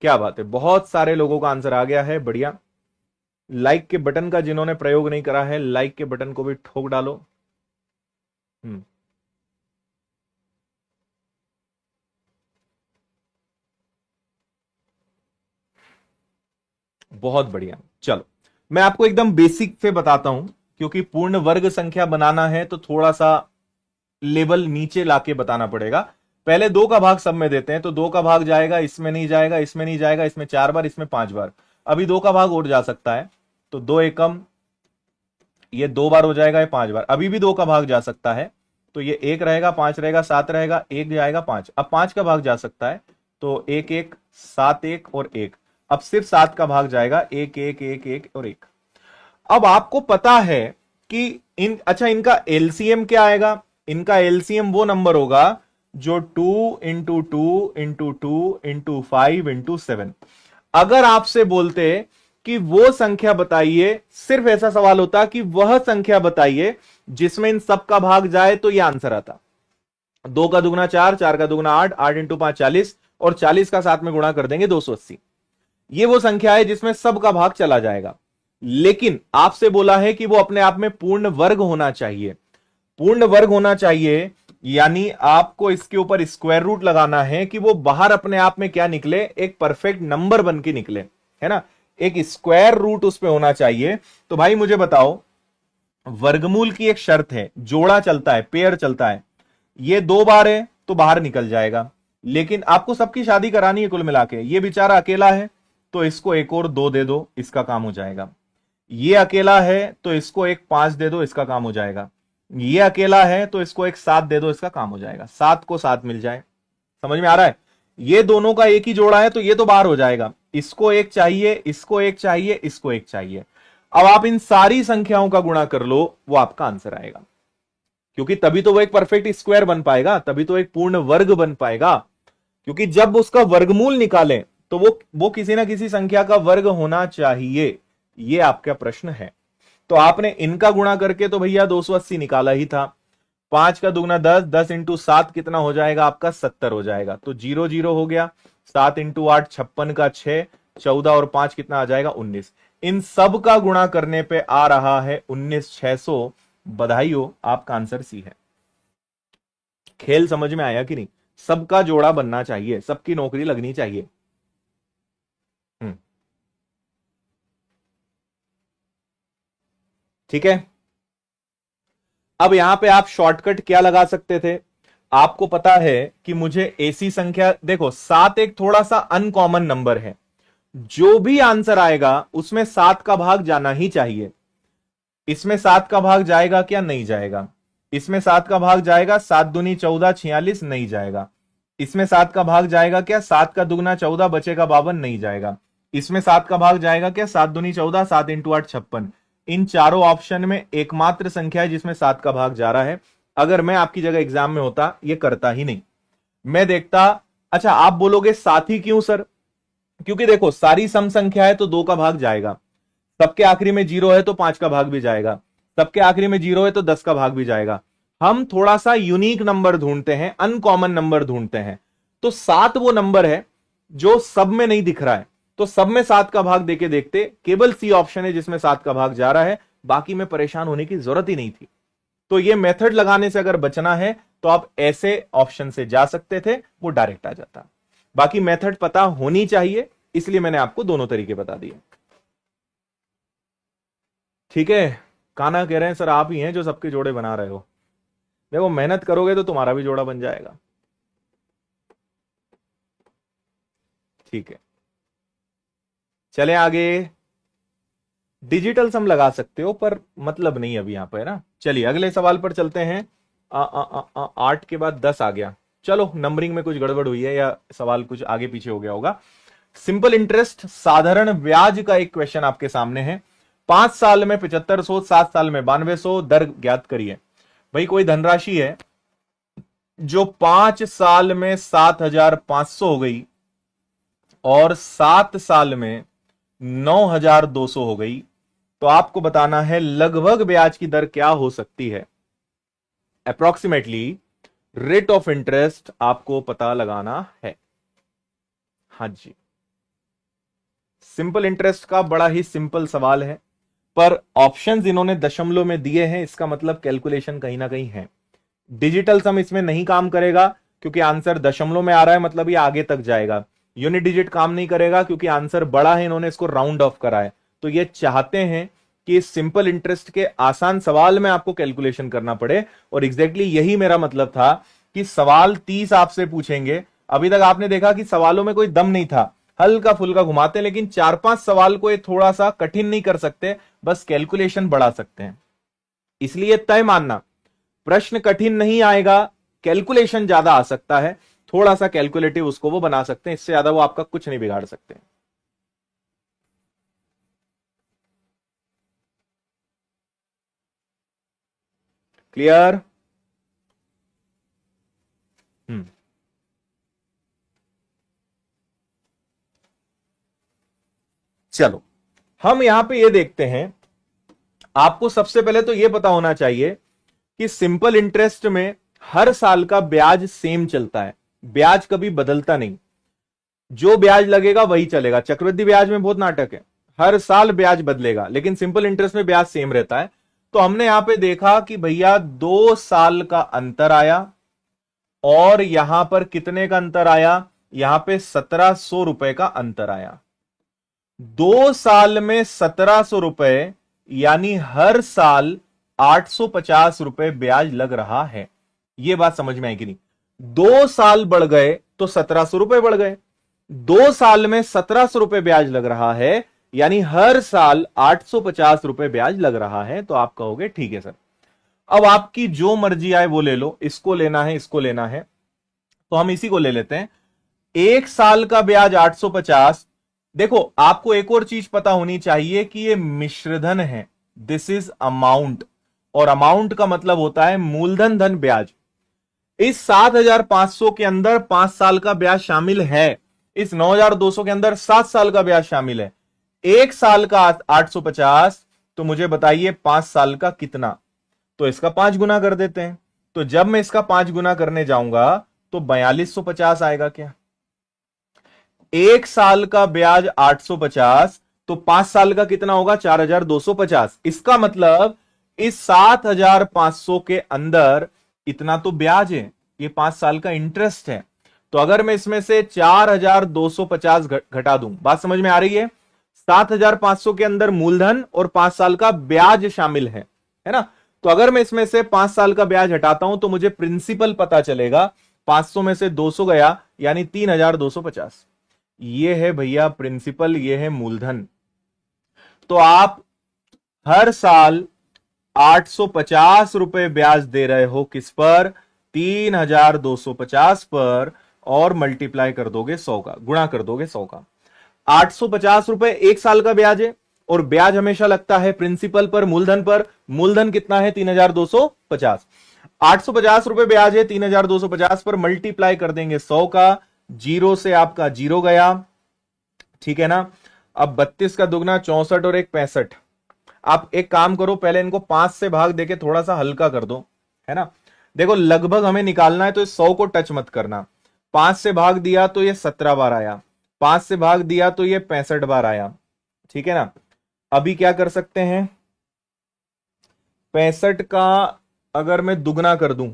क्या बात है, बहुत सारे लोगों का आंसर आ गया है, बढ़िया। लाइक के बटन का जिन्होंने प्रयोग नहीं करा है, लाइक के बटन को भी ठोक डालो। बहुत बढ़िया। चलो मैं आपको एकदम बेसिक से बताता हूं, क्योंकि पूर्ण वर्ग संख्या बनाना है तो थोड़ा सा लेवल नीचे लाके बताना पड़ेगा। पहले 2 का भाग सब में देते हैं, तो 2 का भाग जाएगा, इसमें नहीं जाएगा, इसमें नहीं जाएगा, इसमें 4 बार, इसमें 5 बार। अभी 2 का भाग और जा सकता है, तो 2 एकम, ये 2 बार हो जाएगा, ये 5 बार। अभी भी 2 का भाग जा सकता है, तो ये 1 रहेगा, 5 रहेगा, 7 रहेगा, 1 जाएगा, 5। अब 5 का भाग जा सकता है, तो 1, 1, 7, 1 और 1। अब सिर्फ 7 का भाग जाएगा, 1, 1, 1, 1 और 1। अब आपको पता है कि अच्छा इनका एलसीएम क्या आएगा? इनका एलसीएम वो नंबर होगा जो 2 इंटू 2 इंटू 2 इंटू 5 इंटू 7। अगर आपसे बोलते कि वो संख्या बताइए, सिर्फ ऐसा सवाल होता कि वह संख्या बताइए जिसमें इन सब का भाग जाए, तो यह आंसर आता। 2 का दुगना 4, 4 का दुगना 8, 8 इंटू 5 40, और 40 का साथ में गुणा कर देंगे 280। ये वो संख्या है जिसमें सब का भाग चला जाएगा। लेकिन आपसे बोला है कि वो अपने आप में पूर्ण वर्ग होना चाहिए। पूर्ण वर्ग होना चाहिए यानी आपको इसके ऊपर स्क्वायर रूट लगाना है कि वो बाहर अपने आप में क्या निकले, एक परफेक्ट नंबर बन के निकले, है ना। एक स्क्वायर रूट उस पे होना चाहिए। तो भाई मुझे बताओ, वर्गमूल की एक शर्त है, जोड़ा चलता है, पेयर चलता है। ये 2 बार है तो बाहर निकल जाएगा, लेकिन आपको सबकी शादी करानी है कुल मिला के। ये बेचारा अकेला है तो इसको एक और 2 दे दो, इसका काम हो जाएगा। ये अकेला है तो इसको एक 5 दे दो, इसका काम हो जाएगा। ये अकेला है तो इसको एक 7 दे दो, इसका काम हो जाएगा। 7 को 7 मिल जाए, समझ में आ रहा है। ये दोनों का एक ही जोड़ा है तो ये तो बाहर हो जाएगा। इसको एक चाहिए, इसको एक चाहिए, इसको एक चाहिए। अब आप इन सारी संख्याओं का गुणा कर लो, वो आपका आंसर आएगा, क्योंकि तभी तो वो एक परफेक्ट स्क्वायर बन पाएगा, तभी तो एक पूर्ण वर्ग बन पाएगा। क्योंकि जब उसका वर्गमूल निकालें तो वो किसी ना किसी संख्या का वर्ग होना चाहिए। ये आपका प्रश्न है। तो आपने इनका गुणा करके तो भैया 280 निकाला ही था। 5 का दुगना 10, 10 इंटू 7 कितना हो जाएगा आपका? 70 हो जाएगा। तो 0 0 हो गया। 7 इंटू 8 56 का 6, 14 और 5 कितना आ जाएगा? 19। इन सब का गुणा करने पे आ रहा है 19,600। बधाई हो, आपका आंसर सी है। खेल समझ में आया कि नहीं? सबका जोड़ा बनना चाहिए, सबकी नौकरी लगनी चाहिए। ठीक है। अब यहां पे आप शॉर्टकट क्या लगा सकते थे? आपको पता है कि मुझे ऐसी संख्या, देखो 7 एक थोड़ा सा अनकॉमन नंबर है, जो भी आंसर आएगा उसमें 7 का भाग जाना ही चाहिए। इसमें 7 का भाग जाएगा क्या? नहीं जाएगा। इसमें 7 का भाग जाएगा, 7 दूनी 14, 46 नहीं जाएगा। इसमें 7 का भाग जाएगा क्या? 7 का दुगना 14, बचेगा 52, नहीं जाएगा। इसमें 7 का भाग जाएगा क्या? 7 दूनी 14, 7 इंटू 8 56। इन चारों ऑप्शन में एकमात्र संख्या है जिसमें 7 का भाग जा रहा है। अगर मैं आपकी जगह एग्जाम में होता, ये करता ही नहीं, मैं देखता। अच्छा, आप बोलोगे साथी क्यों सर? क्योंकि देखो, सारी सम संख्या है तो 2 का भाग जाएगा, सबके आखिरी में 0 है तो 5 का भाग भी जाएगा, सबके आखिरी में 0 है तो 10 का भाग भी जाएगा। हम थोड़ा सा यूनिक नंबर ढूंढते हैं, अनकॉमन नंबर ढूंढते हैं। तो 7 वो नंबर है जो सब में नहीं दिख रहा है, तो सब में 7 का भाग देके देखते। केवल सी ऑप्शन है जिसमें 7 का भाग जा रहा है, बाकी में परेशान होने की जरूरत ही नहीं थी। तो ये मेथड लगाने से अगर बचना है तो आप ऐसे ऑप्शन से जा सकते थे, वो डायरेक्ट आ जाता। बाकी मेथड पता होनी चाहिए, इसलिए मैंने आपको दोनों तरीके बता दिए। ठीक है। काना कह रहे हैं सर आप ही हैं जो सबके जोड़े बना रहे हो। देखो, मेहनत करोगे तो तुम्हारा भी जोड़ा बन जाएगा। ठीक है, चले आगे। डिजिटल सम लगा सकते हो पर मतलब नहीं अभी यहां पर, है ना। चलिए अगले सवाल पर चलते हैं। 8 के बाद 10 आ गया। चलो, नंबरिंग में कुछ गड़बड़ हुई है या सवाल कुछ आगे पीछे हो गया होगा। सिंपल इंटरेस्ट साधारण ब्याज का एक क्वेश्चन आपके सामने है। 5 साल में 7500, 7 साल में 9200, दर ज्ञात करिए। भाई कोई धनराशि है जो 5 साल में 7500 हो गई और 7 साल में 9200 हो गई, तो आपको बताना है लगभग ब्याज की दर क्या हो सकती है। अप्रोक्सीमेटली रेट ऑफ इंटरेस्ट आपको पता लगाना है। हाँ जी, सिंपल इंटरेस्ट का बड़ा ही सिंपल सवाल है, पर ऑप्शंस इन्होंने दशमलव में दिए हैं, इसका मतलब कैलकुलेशन कहीं ना कहीं है। डिजिटल सम इसमें नहीं काम करेगा क्योंकि आंसर दशमलव में आ रहा है, मतलब ये आगे तक जाएगा। यूनिट डिजिट काम नहीं करेगा क्योंकि आंसर बड़ा है, इन्होंने इसको राउंड ऑफ करा है। तो ये चाहते हैं कि सिंपल इंटरेस्ट के आसान सवाल में आपको कैलकुलेशन करना पड़े, और एग्जैक्टली यही मेरा मतलब था कि सवाल 30 आपसे पूछेंगे। अभी तक आपने देखा कि सवालों में कोई दम नहीं था, हल्का फुल्का घुमाते, लेकिन 4-5 सवाल को ये थोड़ा सा कठिन नहीं कर सकते, बस कैलकुलेशन बढ़ा सकते हैं। इसलिए तय मानना, प्रश्न कठिन नहीं आएगा, कैलकुलेशन ज्यादा आ सकता है, थोड़ा सा कैलकुलेटिव उसको वो बना सकते हैं, इससे ज्यादा वो आपका कुछ नहीं बिगाड़ सकते। क्लियर? चलो, हम यहां पे ये देखते हैं। आपको सबसे पहले तो ये पता होना चाहिए कि सिंपल इंटरेस्ट में हर साल का ब्याज सेम चलता है, ब्याज कभी बदलता नहीं। जो ब्याज लगेगा वही चलेगा। चक्रवृद्धि ब्याज में बहुत नाटक है, हर साल ब्याज बदलेगा, लेकिन सिंपल इंटरेस्ट में ब्याज सेम रहता है। तो हमने यहां पे देखा कि भैया 2 साल का अंतर आया, और यहां पर कितने का अंतर आया? यहां पे 1700 रुपए का अंतर आया। 2 साल में 1700 रुपए, यानी हर साल 850 रुपए ब्याज लग रहा है। यह बात समझ में आई कि नहीं? 2 साल बढ़ गए तो 1700 रुपए बढ़ गए, 2 साल में 1700 रुपए ब्याज लग रहा है, यानी हर साल 850 रुपए ब्याज लग रहा है। तो आप कहोगे ठीक है सर, अब आपकी जो मर्जी आए वो ले लो, इसको लेना है इसको लेना है, तो हम इसी को ले लेते हैं। 1 साल का ब्याज 850। देखो, आपको एक और चीज पता होनी चाहिए कि ये मिश्रधन है, दिस इज अमाउंट, और अमाउंट का मतलब होता है मूलधन धन ब्याज। इस 7500 के अंदर 5 साल का ब्याज शामिल है, इस 9200 के अंदर 7 साल का ब्याज शामिल है। 1 साल का 850, तो मुझे बताइए 5 साल का कितना? तो इसका 5 गुना कर देते हैं। तो जब मैं इसका 5 गुना करने जाऊंगा तो 4250 आएगा क्या? 1 साल का ब्याज 850, तो 5 साल का कितना होगा? 4250। इसका मतलब इस 7500 के अंदर इतना तो ब्याज है, ये 5 साल का इंटरेस्ट है। तो अगर मैं इसमें से 4250 घटा दूं, बात समझ में आ रही है? 7500 के अंदर मूलधन और 5 साल का ब्याज शामिल है ना। तो अगर मैं इसमें से 5 साल का ब्याज हटाता हूं तो मुझे प्रिंसिपल पता चलेगा। 500 में से 200 गया, यानी 3250। ये है भैया प्रिंसिपल, ये है मूलधन। तो आप हर साल 850 रुपए ब्याज दे रहे हो, किस पर? 3250 पर, और मल्टीप्लाई कर दोगे 100 का, गुणा कर दोगे 100 का। 850 रुपए 1 साल का ब्याज है, और ब्याज हमेशा लगता है प्रिंसिपल पर, मूलधन पर। मूलधन कितना है? 3250। 850 रुपए ब्याज है 3250 पर, मल्टीप्लाई कर देंगे 100 का। जीरो से आपका जीरो गया, ठीक है ना। अब 32 का दुगना 64 और एक 65। आप एक काम करो, पहले इनको 5 से भाग देके थोड़ा सा हल्का कर दो, है ना। देखो लगभग हमें निकालना है, तो इस 100 को टच मत करना। 5 से भाग दिया तो ये 17 बार आया, 5 से भाग दिया तो ये 65 बार आया, ठीक है ना। अभी क्या कर सकते हैं, 65 का अगर मैं दुगना कर दूं,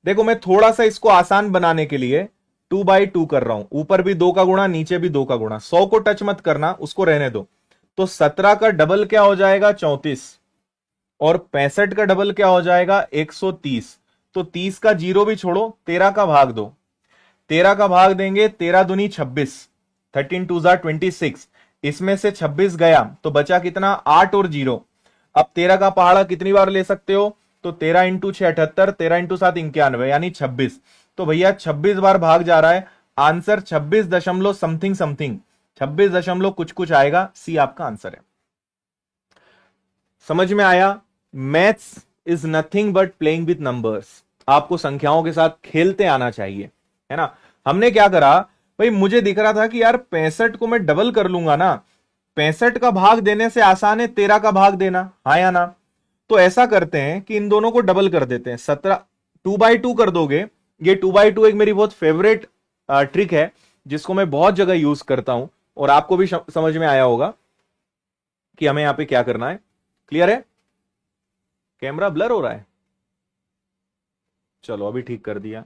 देखो मैं थोड़ा सा इसको आसान बनाने के लिए 2/2 कर रहा हूं, ऊपर भी 2 का गुणा, नीचे भी 2 का गुणा। 100 को टच मत करना, उसको रहने दो। तो 17 का डबल क्या हो जाएगा? 34। और 65 का डबल क्या हो जाएगा? 130। तो 30 का जीरो भी छोड़ो, 13 का भाग दो। 13 का भाग देंगे, 13 दूनी 26, 13 2 26। इसमें से 26 गया तो बचा कितना? 8 और 0। अब 13 का पहाड़ा कितनी बार ले सकते हो? तो 13 इंटू 6 78, 13 इंटू 7 91, यानी 26। तो भैया 26 बार भाग जा रहा है, आंसर 26 दशमलव समथिंग समथिंग, 26 दशमलव कुछ कुछ आएगा। सी आपका आंसर है। समझ में आया? Maths is nothing but playing with numbers. आपको संख्याओं के साथ खेलते आना चाहिए, है ना। हमने क्या करा भाई, मुझे दिख रहा था कि यार 65 को मैं डबल कर लूंगा ना, 65 का भाग देने से आसान है 13 का भाग देना, हाँ या ना। तो ऐसा करते हैं कि इन दोनों को डबल कर देते हैं। 17 2/2 कर दोगे, ये 2/2 एक मेरी बहुत फेवरेट ट्रिक है, जिसको मैं बहुत जगह यूज करता हूं, और आपको भी समझ में आया होगा कि हमें यहां पे क्या करना है। क्लियर है? कैमरा ब्लर हो रहा है, चलो अभी ठीक कर दिया।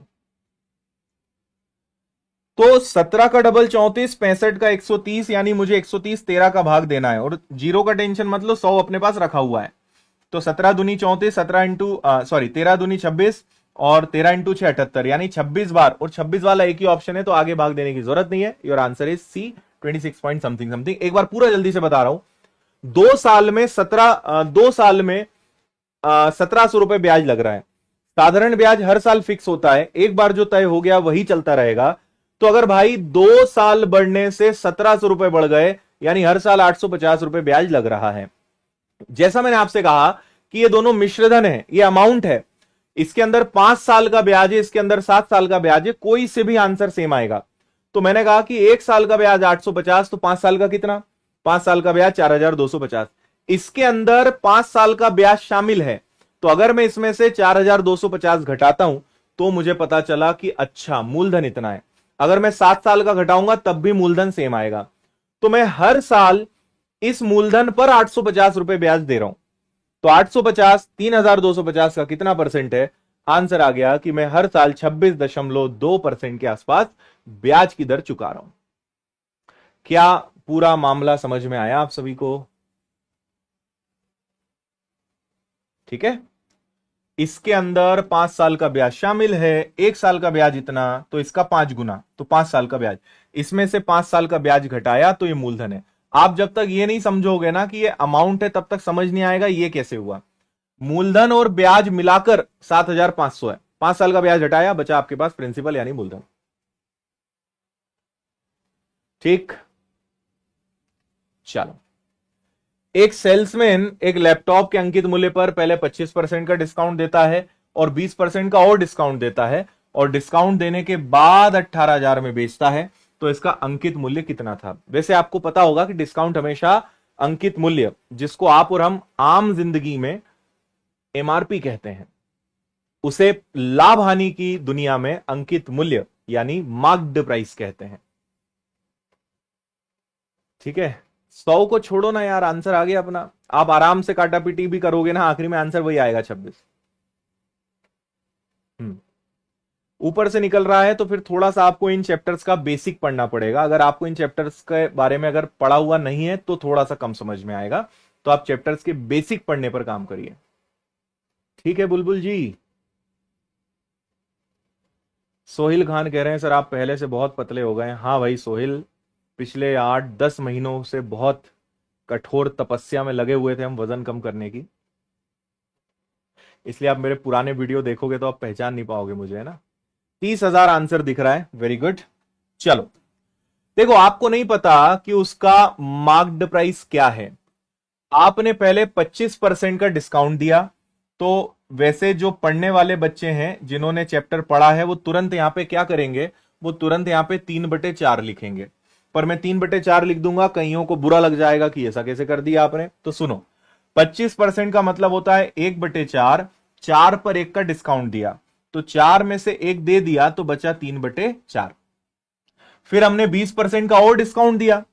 तो 17 का डबल 34, 65 का 130, यानी मुझे 130 13 का भाग देना है, और जीरो का टेंशन मतलब 100 अपने पास रखा हुआ है। तो 17 दूनी 34, 17 इंटू सॉरी 13 दूनी 26, और 13 इंटू 6 78, यानी 26 बार, और 26 वाला एक ही ऑप्शन है, तो आगे भाग देने की जरूरत नहीं है। Your answer is C, 26 point something something. एक बार पूरा जल्दी से बता रहा हूं, 2 साल में 1700 रुपए ब्याज लग रहा है। साधारण ब्याज हर साल फिक्स होता है, एक बार जो तय हो गया वही चलता रहेगा। तो अगर भाई 2 साल बढ़ने से 1700 रुपए बढ़ गए, यानी हर साल 850 रुपए ब्याज लग रहा है। जैसा मैंने आपसे कहा कि ये दोनों मिश्रधन है, ये अमाउंट है, इसके अंदर 5 साल का ब्याज है, इसके अंदर 7 साल का ब्याज है, कोई से भी आंसर सेम आएगा। तो मैंने कहा कि 1 साल का ब्याज 850, तो 5 साल का कितना? 5 साल का ब्याज 4250। इसके अंदर 5 साल का ब्याज शामिल है, तो अगर मैं इसमें से 4250 घटाता हूं, तो मुझे पता चला कि अच्छा मूलधन इतना है। अगर मैं 7 साल का घटाऊंगा तब भी मूलधन सेम आएगा। तो मैं हर साल इस मूलधन पर 850 रुपए ब्याज दे रहा हूं। तो 850 3250 का कितना परसेंट है? आंसर आ गया कि मैं हर साल 26.2% के आसपास ब्याज की दर चुका रहा हूं। क्या पूरा मामला समझ में आया आप सभी को? ठीक है। इसके अंदर 5 साल का ब्याज शामिल है, 1 साल का ब्याज इतना, तो इसका 5 गुना, तो 5 साल का ब्याज। इसमें से 5 साल का ब्याज घटाया तो ये मूलधन है। आप जब तक ये नहीं समझोगे ना कि ये अमाउंट है, तब तक समझ नहीं आएगा ये कैसे हुआ। मूलधन और ब्याज मिलाकर 7500 है, 5 साल का ब्याज हटाया, बचा आपके पास प्रिंसिपल यानी मूलधन। ठीक, चलो। एक सेल्समैन एक लैपटॉप के अंकित मूल्य पर पहले 25% का डिस्काउंट देता है, और 20% का और डिस्काउंट देता है, और डिस्काउंट देने के बाद 18,000 में बेचता है। तो इसका अंकित मूल्य कितना था? वैसे आपको पता होगा कि डिस्काउंट हमेशा अंकित मूल्य, जिसको आप और हम आम जिंदगी में एमआरपी कहते हैं, उसे लाभ हानि की दुनिया में अंकित मूल्य यानी मार्क्ड प्राइस कहते हैं। ठीक है, 100 को छोड़ो ना यार, आंसर आ गया अपना। आप आराम से काटा पीटी भी करोगे ना, आखिरी में आंसर वही आएगा 26। ऊपर से निकल रहा है तो फिर थोड़ा सा आपको इन चैप्टर्स का बेसिक पढ़ना पड़ेगा। अगर आपको इन चैप्टर्स के बारे में अगर पढ़ा हुआ नहीं है तो थोड़ा सा कम समझ में आएगा, तो आप चैप्टर्स के बेसिक पढ़ने पर काम करिए। ठीक है बुलबुल जी। सोहिल खान कह रहे हैं सर आप पहले से बहुत पतले हो गए हैं। हाँ भाई सोहिल, पिछले 8-10 महीनों से बहुत कठोर तपस्या में लगे हुए थे हम वजन कम करने की, इसलिए आप मेरे पुराने वीडियो देखोगे तो आप पहचान नहीं पाओगे मुझे, है ना। 30,000 आंसर दिख रहा है, वेरी गुड। चलो देखो, आपको नहीं पता कि उसका मार्क्ड प्राइस क्या है। आपने पहले 25% का डिस्काउंट दिया, तो वैसे जो पढ़ने वाले बच्चे हैं जिन्होंने चैप्टर पढ़ा है वो तुरंत यहां पे क्या करेंगे, वो तुरंत यहां पे 3/4 लिखेंगे। पर मैं 3/4 लिख दूंगा, कईयों को बुरा लग जाएगा कि ऐसा कैसे कर दिया आपने। तो सुनो, 25% का मतलब होता है 1/4, 4 पर 1 का डिस्काउंट दिया, तो 4 में से 1 दे दिया तो बचा 3/4। फिर हमने 20% का और डिस्काउंट दिया,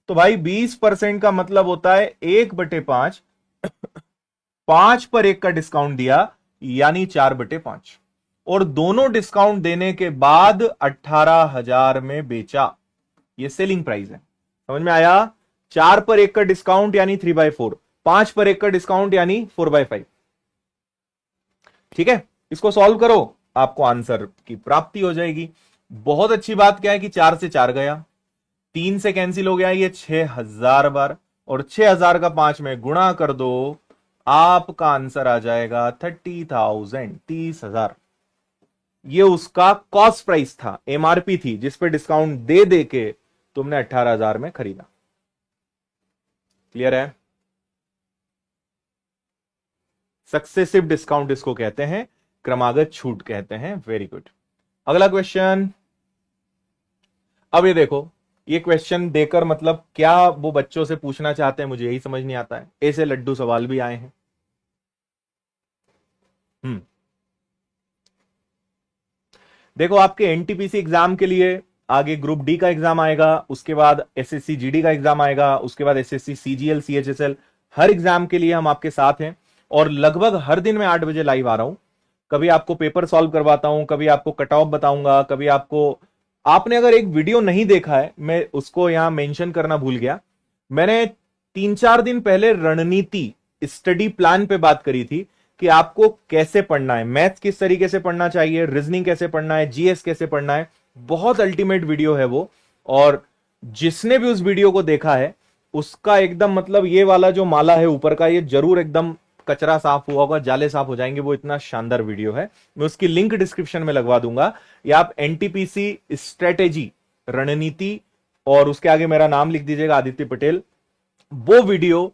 तो भाई 20% का मतलब होता है 1/5, 5 पर 1 का डिस्काउंट दिया यानी 4/5, और दोनों डिस्काउंट देने के बाद 18,000 में बेचा। ये सेलिंग प्राइस है, समझ में आया। 4 पर 1 का डिस्काउंट यानी 3/4, 5 पर 1 का डिस्काउंट यानी 4/5। ठीक है, इसको सॉल्व करो, आपको आंसर की प्राप्ति हो जाएगी। बहुत अच्छी बात क्या है कि 4 से 4 गया, 3 से कैंसिल हो गया, ये 6,000 बार, और 6,000 का 5 में गुणा कर दो, आपका आंसर आ जाएगा 30,000, 30,000। ये उसका कॉस्ट प्राइस था, एमआरपी थी, जिस पे डिस्काउंट दे दे के तुमने 18,000 में खरीदा। क्लियर है? सक्सेसिव डिस्काउंट इसको कहते हैं, क्रमागत छूट कहते हैं। Very good. अगला क्वेश्चन। अब ये देखो, ये क्वेश्चन देकर मतलब क्या वो बच्चों से पूछना चाहते हैं, मुझे यही समझ नहीं आता है। ऐसे लड्डू सवाल भी आए हैं। देखो, आपके एनटीपीसी एग्जाम के लिए आगे ग्रुप डी का एग्जाम आएगा, उसके बाद एसएससी जीडी का एग्जाम आएगा, उसके बाद एसएससी सीजीएल सीएचएसएल। हर एग्जाम के लिए हम आपके साथ हैं, और लगभग हर दिन मैं 8 बजे लाइव आ रहा हूं। कभी आपको पेपर सॉल्व करवाता हूं, कभी आपको कट ऑफ बताऊंगा, कभी आपको, आपने अगर एक वीडियो नहीं देखा है, मैं उसको यहां मेंशन करना भूल गया। मैंने 3-4 दिन पहले रणनीति स्टडी प्लान पे बात करी थी कि आपको कैसे पढ़ना है, मैथ्स किस तरीके से पढ़ना चाहिए, रीजनिंग कैसे पढ़ना है, जीएस कैसे पढ़ना है। बहुत अल्टीमेट वीडियो है वो, और जिसने भी उस वीडियो को देखा है उसका एकदम मतलब ये वाला जो माला है ऊपर का, ये जरूर एकदम कचरा साफ हुआ होगा, जाले साफ हो जाएंगे। वो इतना शानदार वीडियो है, मैं उसकी लिंक डिस्क्रिप्शन में लगवा दूंगा, या आप एनटीपीसी स्ट्रेटेजी रणनीति और उसके आगे मेरा नाम लिख दीजिएगा, आदित्य पटेल। वो वीडियो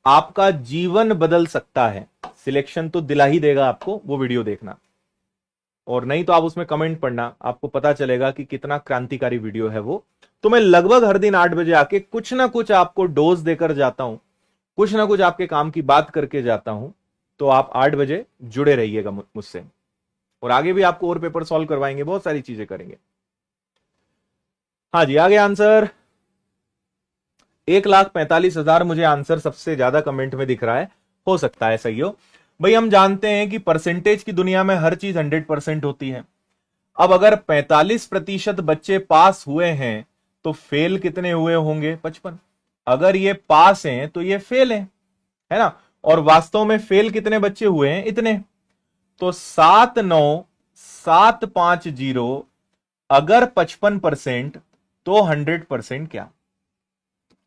आपका जीवन बदल सकता है, सिलेक्शन तो दिला ही देगा आपको, वो वीडियो देखना। और नहीं तो आप उसमें कमेंट पढ़ना, आपको पता चलेगा कि कितना क्रांतिकारी वीडियो है वो। तो मैं लगभग हर दिन 8 बजे आके कुछ ना कुछ आपको डोज देकर जाता हूं, कुछ ना कुछ आपके काम की बात करके जाता हूं। तो आप 8 बजे जुड़े रहिएगा मुझसे, और आगे भी आपको और पेपर सॉल्व करवाएंगे, बहुत सारी चीजें करेंगे। हाँ जी, आगे आंसर 1,45,000 मुझे आंसर सबसे ज्यादा कमेंट में दिख रहा है, हो सकता है सही हो। भाई हम जानते हैं कि परसेंटेज की दुनिया में हर चीज 100% होती है। अब अगर 45% बच्चे पास हुए हैं तो फेल कितने हुए होंगे? 55। अगर ये पास हैं तो ये फेल है ना। और वास्तव में फेल कितने बच्चे हुए हैं? इतने। तो 7,9,750 अगर 55% तो 100% क्या?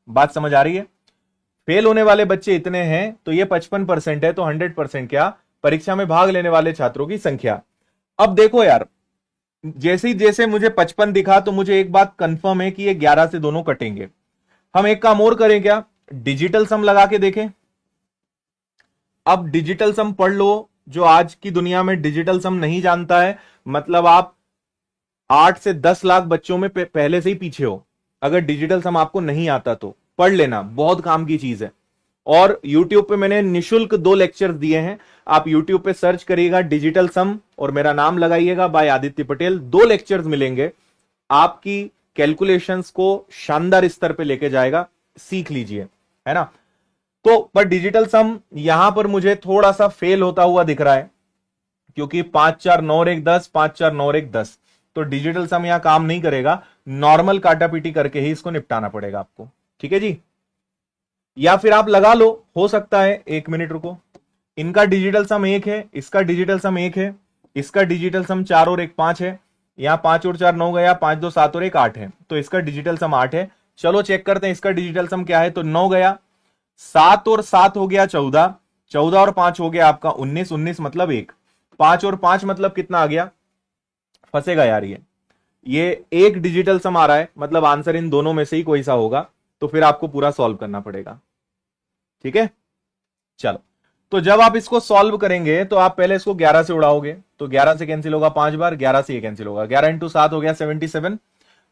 बात समझ आ रही है? फेल होने वाले बच्चे इतने हैं तो ये 55% है, तो 100% क्या? परीक्षा में भाग लेने वाले छात्रों की संख्या। अब देखो यार, जैसे ही जैसे मुझे 55 दिखा तो मुझे एक बात कंफर्म है कि ये 11 से दोनों कटेंगे। हम एक काम और करें क्या, डिजिटल सम लगा के देखें। अब डिजिटल सम पढ़ लो, जो आज की दुनिया में डिजिटल सम नहीं जानता है, मतलब आप 8 से 10 लाख बच्चों में पहले से ही पीछे हो। अगर डिजिटल सम आपको नहीं आता तो पढ़ लेना, बहुत काम की चीज है। और YouTube पे मैंने निशुल्क 2 लेक्चर्स दिए हैं, आप YouTube पे सर्च करिएगा डिजिटल सम और मेरा नाम लगाइएगा बाय आदित्य पटेल। 2 लेक्चर्स मिलेंगे, आपकी कैलकुलेशंस को शानदार स्तर पे लेके जाएगा, सीख लीजिए, है ना। तो पर डिजिटल सम यहां पर मुझे थोड़ा सा फेल होता हुआ दिख रहा है, क्योंकि 5 4 9 और 1 10, 5 4 9 और 1 10, तो डिजिटल सम यहां काम नहीं करेगा। नॉर्मल काटापीटी करके ही इसको निपटाना पड़ेगा आपको, ठीक है जी। या फिर आप लगा लो, हो सकता है, 1 मिनट रुको। इनका डिजिटल सम 1 है, इसका डिजिटल सम 1 है, इसका डिजिटल सम 4 और 1 5 है, यहां 5 और 4 9 गया, 5 2 7 और 1 8 है, तो इसका डिजिटल सम 8 है। चलो चेक करते हैं इसका डिजिटल सम क्या है। तो 9 गया, 7 और 7 हो गया 14, 14 और 5 हो गया आपका 19, 19 मतलब 1, 5 और 5 मतलब कितना आ गया फंसेगा यार ये एक डिजिटल सम आ रहा है, मतलब आंसर इन दोनों में से ही कोई सा होगा, तो फिर आपको पूरा सॉल्व करना पड़ेगा। ठीक है, चलो। तो जब आप इसको सॉल्व करेंगे तो आप पहले इसको 11 से उड़ाओगे, तो 11 से कैंसिल होगा 5 बार, 11 से ये कैंसिल होगा, 11 इंटू 7 हो गया 77,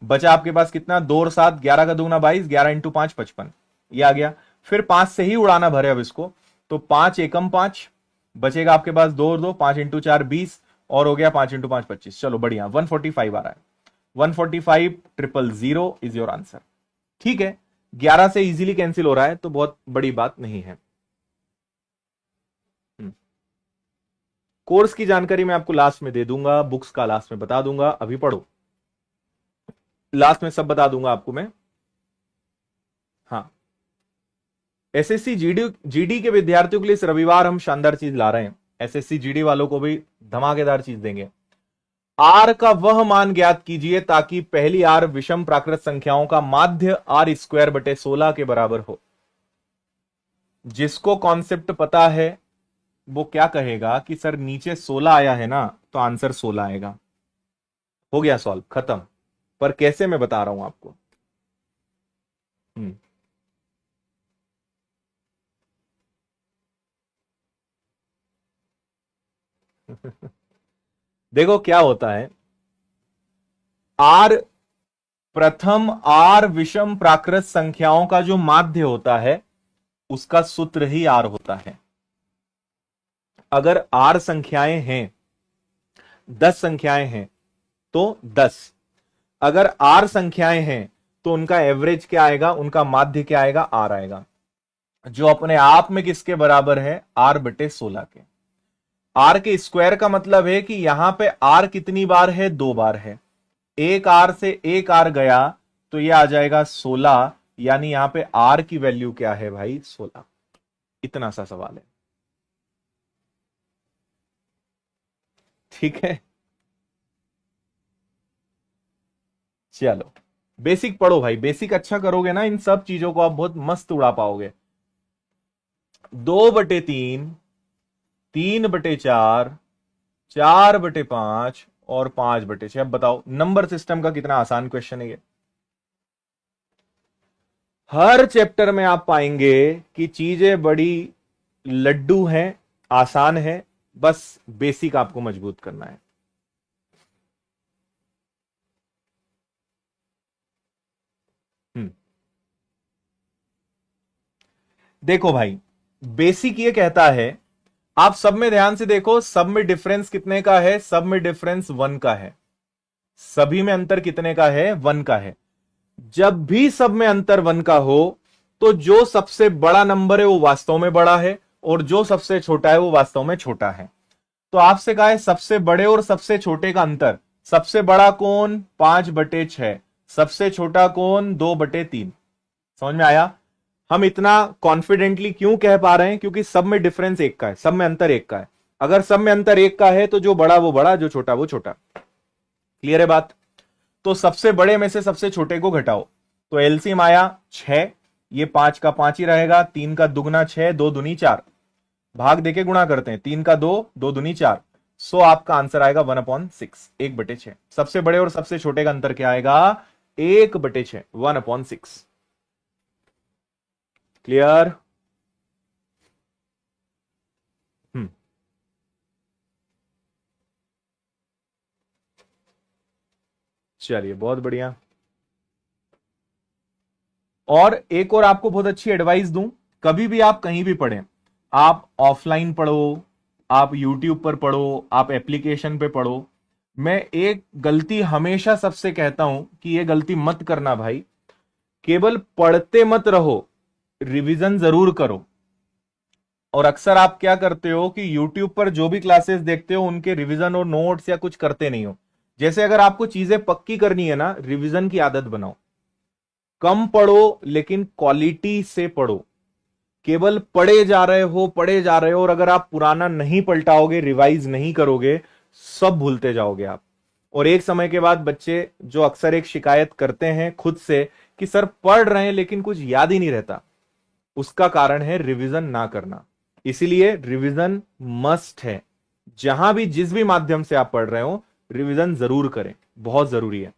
बचा आपके पास कितना, 2 और 7, 11 का दूना 22, 11 इंटू 5 55, ये आ गया। फिर 5 से ही उड़ाना भरे अब इसको, तो 5 एकम 5, बचेगा आपके पास 2 और 2, 5 इंटू 4 20, और हो गया 5 इंटू 5 25। चलो बढ़िया, 145 आ रहा है, 145,000 इज योर आंसर। ठीक है, 11 से इजीली कैंसिल हो रहा है, तो बहुत बड़ी बात नहीं है। कोर्स की जानकारी मैं आपको लास्ट में दे दूंगा, बुक्स का लास्ट में बता दूंगा, अभी पढ़ो, लास्ट में सब बता दूंगा आपको मैं। हाँ, एसएससी जीडी के विद्यार्थियों के लिए इस रविवार हम शानदार चीज ला रहे हैं, एसएससी जीडी वालों को भी धमाकेदार चीज देंगे। आर का वह मान ज्ञात कीजिए ताकि पहली आर विषम प्राकृत संख्याओं का माध्य आर स्क्वायर बटे 16 के बराबर हो। जिसको कॉन्सेप्ट पता है वो क्या कहेगा कि सर नीचे 16 आया है ना, तो आंसर 16 आएगा। हो गया सॉल्व, खत्म। पर कैसे, मैं बता रहा हूं आपको। देखो क्या होता है, आर प्रथम आर विषम प्राकृत संख्याओं का जो माध्य होता है उसका सूत्र ही आर होता है। अगर आर संख्याएं हैं, 10 संख्याएं हैं तो 10, अगर आर संख्याएं हैं तो उनका एवरेज क्या आएगा, उनका माध्य क्या आएगा, आर आएगा, जो अपने आप में किसके बराबर है, आर बटे 16 के। आर के स्क्वायर का मतलब है कि यहां पे आर कितनी बार है, 2 बार है, एक आर से एक आर गया तो यह आ जाएगा 16, यानी यहां पे आर की वैल्यू क्या है भाई, 16। इतना सा सवाल है। ठीक है, चलो बेसिक पढ़ो भाई, बेसिक अच्छा करोगे ना, इन सब चीजों को आप बहुत मस्त उड़ा पाओगे। 2/3, 3/4, 4/5 और 5/6। अब बताओ नंबर सिस्टम का कितना आसान क्वेश्चन है ये। हर चैप्टर में आप पाएंगे कि चीजें बड़ी लड्डू हैं, आसान है, बस बेसिक आपको मजबूत करना है। देखो भाई, बेसिक ये कहता है, आप सब में ध्यान से देखो, सब में डिफरेंस कितने का है, सब में डिफरेंस 1 का है, सभी में अंतर कितने का है, 1 का है। जब भी सब में अंतर 1 का हो तो जो सबसे बड़ा नंबर है वो वास्तव में बड़ा है, और जो सबसे छोटा है वो वास्तव में छोटा है। तो आपसे कहा है सबसे बड़े और सबसे छोटे का अंतर, सबसे बड़ा कौन, 5/6, सबसे छोटा कौन, 2/3। समझ में आया। हम इतना कॉन्फिडेंटली क्यों कह पा रहे हैं, क्योंकि सब में डिफरेंस 1 का है, सब में अंतर 1 का है। अगर सब में अंतर 1 का है तो जो बड़ा वो बड़ा, जो छोटा वो छोटा। क्लियर है बात। तो सबसे बड़े में से सबसे छोटे को घटाओ, तो एलसीएम आया 6, ये 5 का 5 ही रहेगा, 3 का दुगना 6, 2 दूनी 4, भाग देके गुणा करते हैं, 3 का 2, 2 दूनी 4, सो आपका आंसर आएगा 1/6, 1/6। सबसे बड़े और सबसे छोटे का अंतर क्या आएगा, 1/6, 1/6। क्लियर। चलिए बहुत बढ़िया। और एक और आपको बहुत अच्छी एडवाइस दूं, कभी भी आप कहीं भी पढ़ें, आप ऑफलाइन पढ़ो, आप यूट्यूब पर पढ़ो, आप एप्लीकेशन पे पढ़ो, मैं एक गलती हमेशा सबसे कहता हूं कि यह गलती मत करना भाई। केवल पढ़ते मत रहो, रिवीजन जरूर करो। और अक्सर आप क्या करते हो कि यूट्यूब पर जो भी क्लासेस देखते हो उनके रिवीजन और नोट्स या कुछ करते नहीं हो। जैसे अगर आपको चीजें पक्की करनी है ना, रिवीजन की आदत बनाओ, कम पढ़ो लेकिन क्वालिटी से पढ़ो। केवल पढ़े जा रहे हो, पढ़े जा रहे हो, और अगर आप पुराना नहीं पलटाओगे, रिवाइज नहीं करोगे, सब भूलते जाओगे आप। और एक समय के बाद बच्चे जो अक्सर एक शिकायत करते हैं खुद से कि सर पढ़ रहे हैं लेकिन कुछ याद ही नहीं रहता, उसका कारण है रिवीजन ना करना। इसीलिए रिवीजन मस्ट है। जहां भी जिस भी माध्यम से आप पढ़ रहे हो, रिवीजन जरूर करें, बहुत जरूरी है।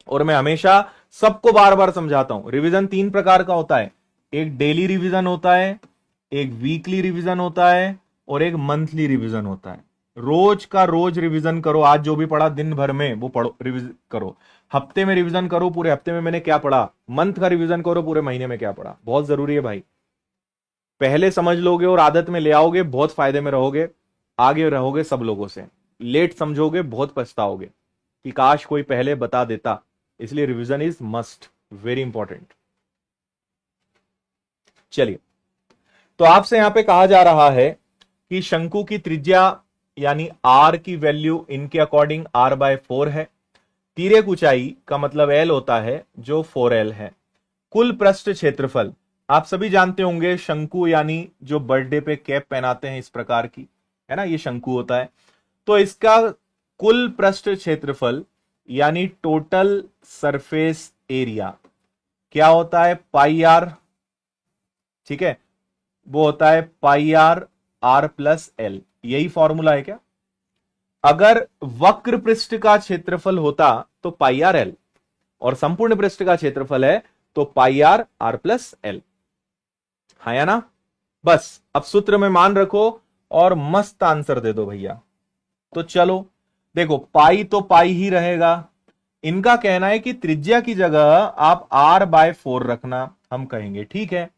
और मैं हमेशा सबको बार बार समझाता हूं, रिवीजन 3 प्रकार का होता है, एक डेली रिवीजन होता है, एक वीकली रिवीजन होता है, और एक मंथली रिवीजन होता है। रोज का रोज रिवीजन करो, आज जो भी पढ़ा दिन भर में वो पढ़ो, रिवीजन करो। हफ्ते में रिवीजन करो, पूरे हफ्ते में मैंने क्या पढ़ा। मंथ का रिवीजन करो, पूरे महीने में क्या पढ़ा। बहुत जरूरी है भाई, पहले समझ लोगे और आदत में ले आओगे, बहुत फायदे में रहोगे, आगे रहोगे सब लोगों से। लेट समझोगे, बहुत पछताओगे कि काश कोई पहले बता देता। इसलिए revision is must, very important. चलिए, तो आपसे यहां पे कहा जा रहा है कि शंकु की त्रिज्या यानी आर की वैल्यू इनके अकॉर्डिंग r/4 है। तिर्यक ऊंचाई का मतलब l होता है, जो 4l है। कुल पृष्ठ क्षेत्रफल, आप सभी जानते होंगे शंकु यानी जो बर्थडे पे कैप पहनाते हैं इस प्रकार की, है ना, ये शंकु होता है। तो इसका कुल पृष्ठ क्षेत्रफल यानी टोटल सरफेस एरिया क्या होता है, पाई आर। ठीक है, वो होता है पाई आर r+l। यही फॉर्मूला है क्या। अगर वक्र पृष्ठ का क्षेत्रफल होता तो पाई आर एल, और संपूर्ण पृष्ठ का क्षेत्रफल है तो पाई आर r+l। हाँ या ना। बस अब सूत्र में मान रखो और मस्त आंसर दे दो भैया। तो चलो देखो, पाई तो पाई ही रहेगा। इनका कहना है कि त्रिज्या की जगह आप r/4 रखना, हम कहेंगे ठीक है।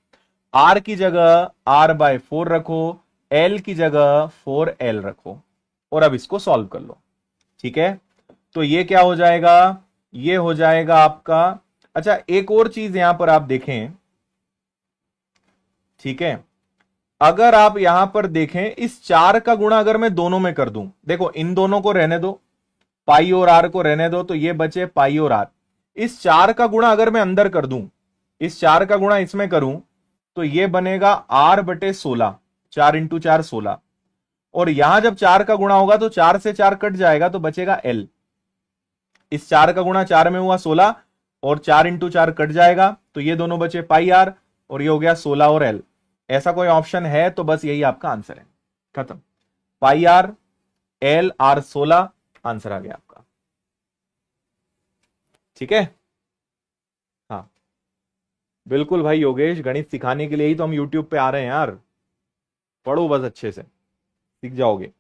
r की जगह r/4 रखो, l की जगह 4l रखो, और अब इसको सॉल्व कर लो। ठीक है, तो ये क्या हो जाएगा, ये हो जाएगा आपका। अच्छा, एक और चीज यहां पर आप देखें, ठीक है, अगर आप यहां पर देखें, इस 4 का गुणा अगर मैं दोनों में कर दूं, देखो इन दोनों को रहने दो, पाई और आर को रहने दो, तो ये बचे पाई और आर। इस 4 का गुणा अगर मैं अंदर कर दूं, इस 4 का गुणा इसमें करूं, तो ये बनेगा r/16, 4 × 4 16। और यहां जब 4 का गुणा होगा तो 4 से 4 कट जाएगा, तो बचेगा l। इस 4 का गुणा 4 में हुआ 16, और 4 × 4 कट जाएगा, तो ये दोनों बचे पाई आर, और ये हो गया 16 और l। ऐसा कोई ऑप्शन है तो बस यही आपका आंसर है, खत्म। पाई आर l r16 आंसर आ गया आपका। ठीक है, हाँ बिल्कुल भाई योगेश, गणित सिखाने के लिए ही तो हम यूट्यूब पे आ रहे हैं यार। पढ़ो बस, अच्छे से सीख जाओगे।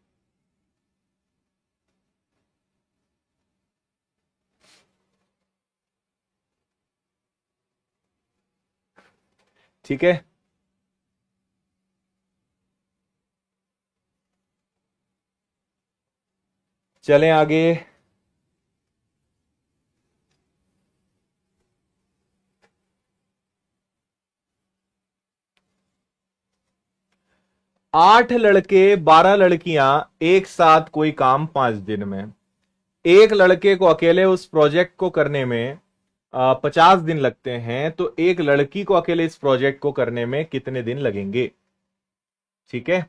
ठीक है, चलें आगे। आठ लड़के 12 लड़कियां एक साथ कोई काम 5 दिन में। एक लड़के को अकेले उस प्रोजेक्ट को करने में 50 दिन लगते हैं, तो एक लड़की को अकेले इस प्रोजेक्ट को करने में कितने दिन लगेंगे। ठीक है,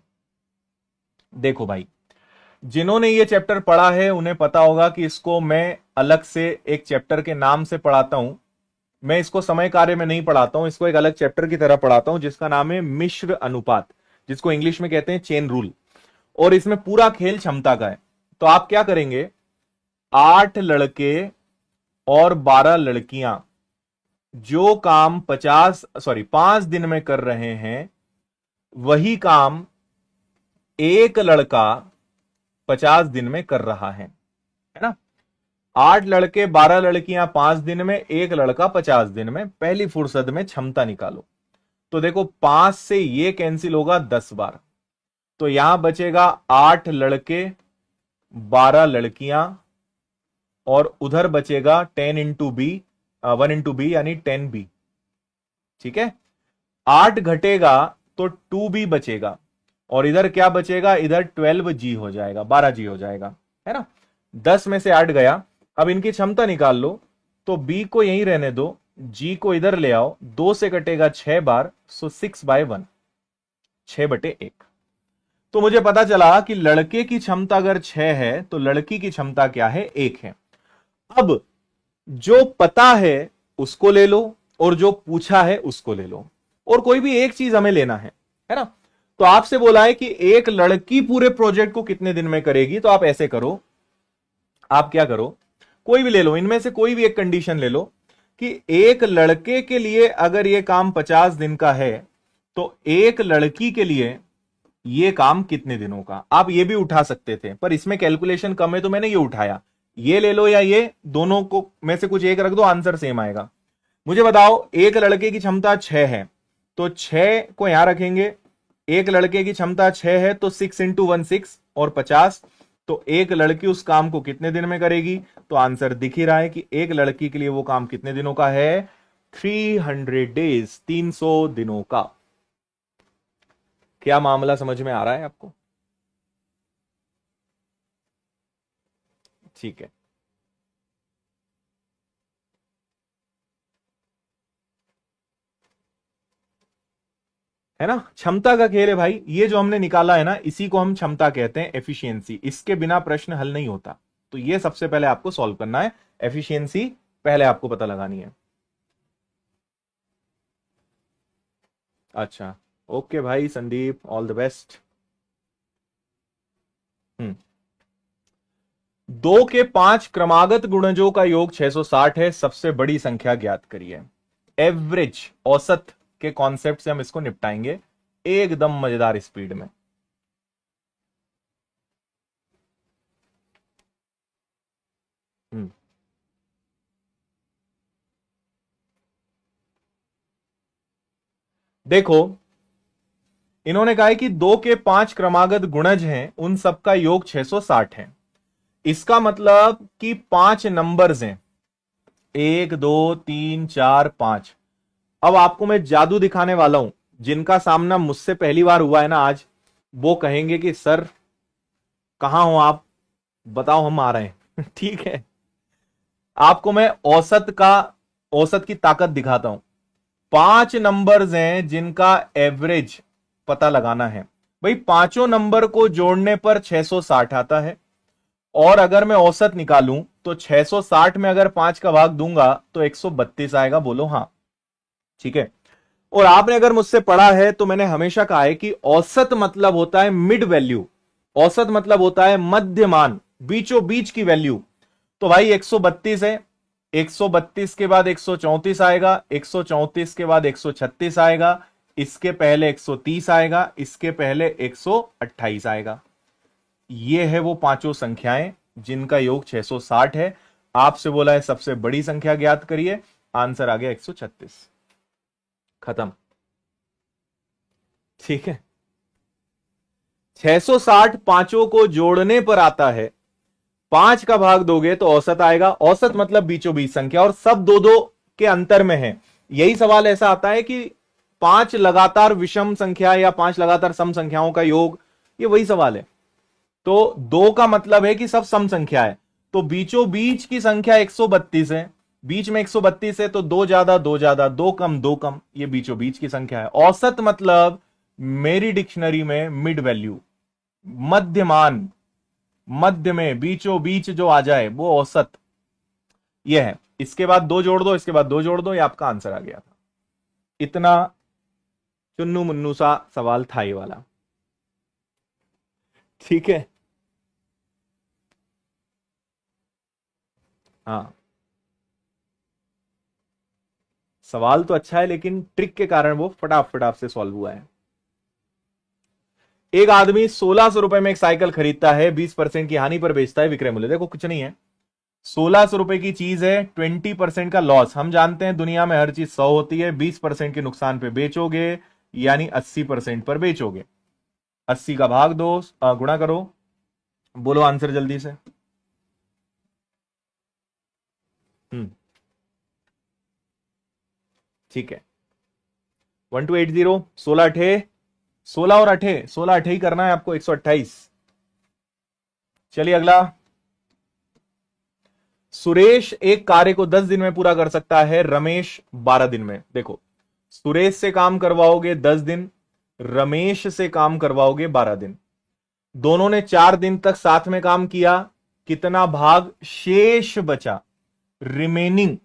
देखो भाई, जिन्होंने ये चैप्टर पढ़ा है उन्हें पता होगा कि इसको मैं अलग से एक चैप्टर के नाम से पढ़ाता हूं। मैं इसको समय कार्य में नहीं पढ़ाता हूं, इसको एक अलग चैप्टर की तरह पढ़ाता हूं, जिसका नाम है मिश्र अनुपात, जिसको इंग्लिश में कहते हैं चेन रूल। और इसमें पूरा खेल क्षमता का है। तो आप क्या करेंगे, 8 लड़के और 12 लड़कियां जो काम 5 दिन में कर रहे हैं, वही काम एक लड़का 50 दिन में कर रहा है ना। 8 लड़के 12 लड़कियां 5 दिन में, एक लड़का 50 दिन में। पहली फुर्सत में क्षमता निकालो। तो देखो 5 से ये कैंसिल होगा 10 बार, तो यहां बचेगा 8 लड़के 12 लड़कियां, और उधर बचेगा 10 × b 1 × b यानी 10b। ठीक है, 8 घटेगा तो 2b बचेगा, और इधर क्या बचेगा, इधर 12g हो जाएगा, 12g हो जाएगा, है ना। 10 में से 8 गया। अब इनकी क्षमता निकाल लो, तो b को यहीं रहने दो, g को इधर ले आओ, 2 से कटेगा 6 बार, सो 6/1, 6/1। तो मुझे पता चला कि लड़के की क्षमता अगर 6 है तो लड़की की क्षमता क्या है, 1 है। अब जो पता है उसको ले लो, और जो पूछा है उसको ले लो, और कोई भी एक चीज हमें लेना है ना। तो आपसे बोला है कि एक लड़की पूरे प्रोजेक्ट को कितने दिन में करेगी, तो आप ऐसे करो, आप क्या करो, कोई भी ले लो, इनमें से कोई भी एक कंडीशन ले लो कि एक लड़के के लिए अगर ये काम 50 दिन का है तो एक लड़की के लिए ये काम कितने दिनों का। आप ये भी उठा सकते थे, पर इसमें कैलकुलेशन कम है तो मैंने ये उठाया। ये ले लो या ये, दोनों को में से कुछ एक रख दो, आंसर सेम आएगा। मुझे बताओ, एक लड़के की क्षमता 6 है तो 6 को यहां रखेंगे। एक लड़के की क्षमता 6 है तो 6 × 1 6 और 50। तो एक लड़की उस काम को कितने दिन में करेगी, तो आंसर दिख ही रहा है कि एक लड़की के लिए वो काम कितने दिनों का है, 300 डेज, 300 दिनों का। क्या मामला समझ में आ रहा है आपको? ठीक है, है ना। क्षमता का खेल है भाई, ये जो हमने निकाला है ना, इसी को हम क्षमता कहते हैं, एफिशिएंसी। इसके बिना प्रश्न हल नहीं होता। तो ये सबसे पहले आपको सॉल्व करना है, एफिशिएंसी पहले आपको पता लगानी है। अच्छा, ओके भाई संदीप, ऑल द बेस्ट। 2 के 5 क्रमागत गुणजों का योग 660 है, सबसे बड़ी संख्या ज्ञात करिए। एवरेज, औसत के कॉन्सेप्ट से हम इसको निपटाएंगे एकदम मजेदार स्पीड में। हम्म देखो, इन्होंने कहा है कि 2 के 5 क्रमागत गुणज हैं, उन सबका योग 660 है। इसका मतलब कि 5 नंबर्स हैं, 1 2 3 4 5। अब आपको मैं जादू दिखाने वाला हूं, जिनका सामना मुझसे पहली बार हुआ है ना आज, वो कहेंगे कि सर कहां हो आप, बताओ हम आ रहे हैं। ठीक है, आपको मैं औसत की ताकत दिखाता हूं। 5 नंबर्स हैं जिनका एवरेज पता लगाना है। भाई पांचों नंबर को जोड़ने पर 660 आता है, और अगर मैं औसत निकालूं तो 660 में अगर 5 का भाग दूंगा तो 132 आएगा। बोलो हां। ठीक है, और आपने अगर मुझसे पढ़ा है तो मैंने हमेशा कहा है कि औसत मतलब होता है मिड वैल्यू, औसत मतलब होता है मध्यमान, बीचों बीच की वैल्यू। तो भाई 132 है, 132 के बाद 134 आएगा, 134 के बाद 136 आएगा, इसके पहले 130 आएगा, इसके पहले 128 आएगा। ये है वो पांचों संख्याएं जिनका योग 660 है। आपसे बोला है सबसे बड़ी संख्या ज्ञात करिए, आंसर आ गया 136। खत्म। ठीक है, 660 पांचों को जोड़ने पर आता है। 5 का भाग दोगे तो औसत आएगा, औसत मतलब बीचों बीच संख्या, और सब दो दो के अंतर में है। यही सवाल ऐसा आता है कि 5 लगातार विषम संख्या या 5 लगातार सम संख्याओं का योग, ये वही सवाल है। तो 2 का मतलब है कि सब सम संख्या है, तो बीचों बीच की संख्या 132 है, बीच में 132 है तो 2 ज्यादा 2 ज्यादा, 2 कम 2 कम, ये बीचों बीच की संख्या है। औसत मतलब मेरी डिक्शनरी में मिड वैल्यू, मध्यमान, मध्य में बीचों बीच जो आ जाए वो औसत, ये है। इसके बाद 2 जोड़ दो, इसके बाद 2 जोड़ दो, ये आपका आंसर आ गया था। इतना चुन्नू मुन्नू सा सवाल था ये वाला। ठीक है, हाँ, सवाल तो अच्छा है लेकिन ट्रिक के कारण वो फटाफ फटाफ से सॉल्व हुआ है। एक आदमी 1600 रुपए में एक साइकिल खरीदता है, 20% की हानि पर बेचता है, विक्रय मूल्य देखो कुछ नहीं है, 1600 रुपए की चीज है, 20% का लॉस। हम जानते हैं दुनिया में हर चीज 100 होती है, 20% के नुकसान पे बेचोगे यानी 80% पर बेचोगे। 80 का भाग दो, गुणा करो, बोलो आंसर जल्दी से। हम्म ठीक है, 1280, 16 अठे, 16 और 8, 16 ही करना है आपको, 128। चलिए अगला। सुरेश एक कार्य को 10 दिन में पूरा कर सकता है, रमेश 12 दिन में। देखो, सुरेश से काम करवाओगे 10 दिन, रमेश से काम करवाओगे 12 दिन, दोनों ने 4 दिन तक साथ में काम किया, कितना भाग शेष बचा, remaining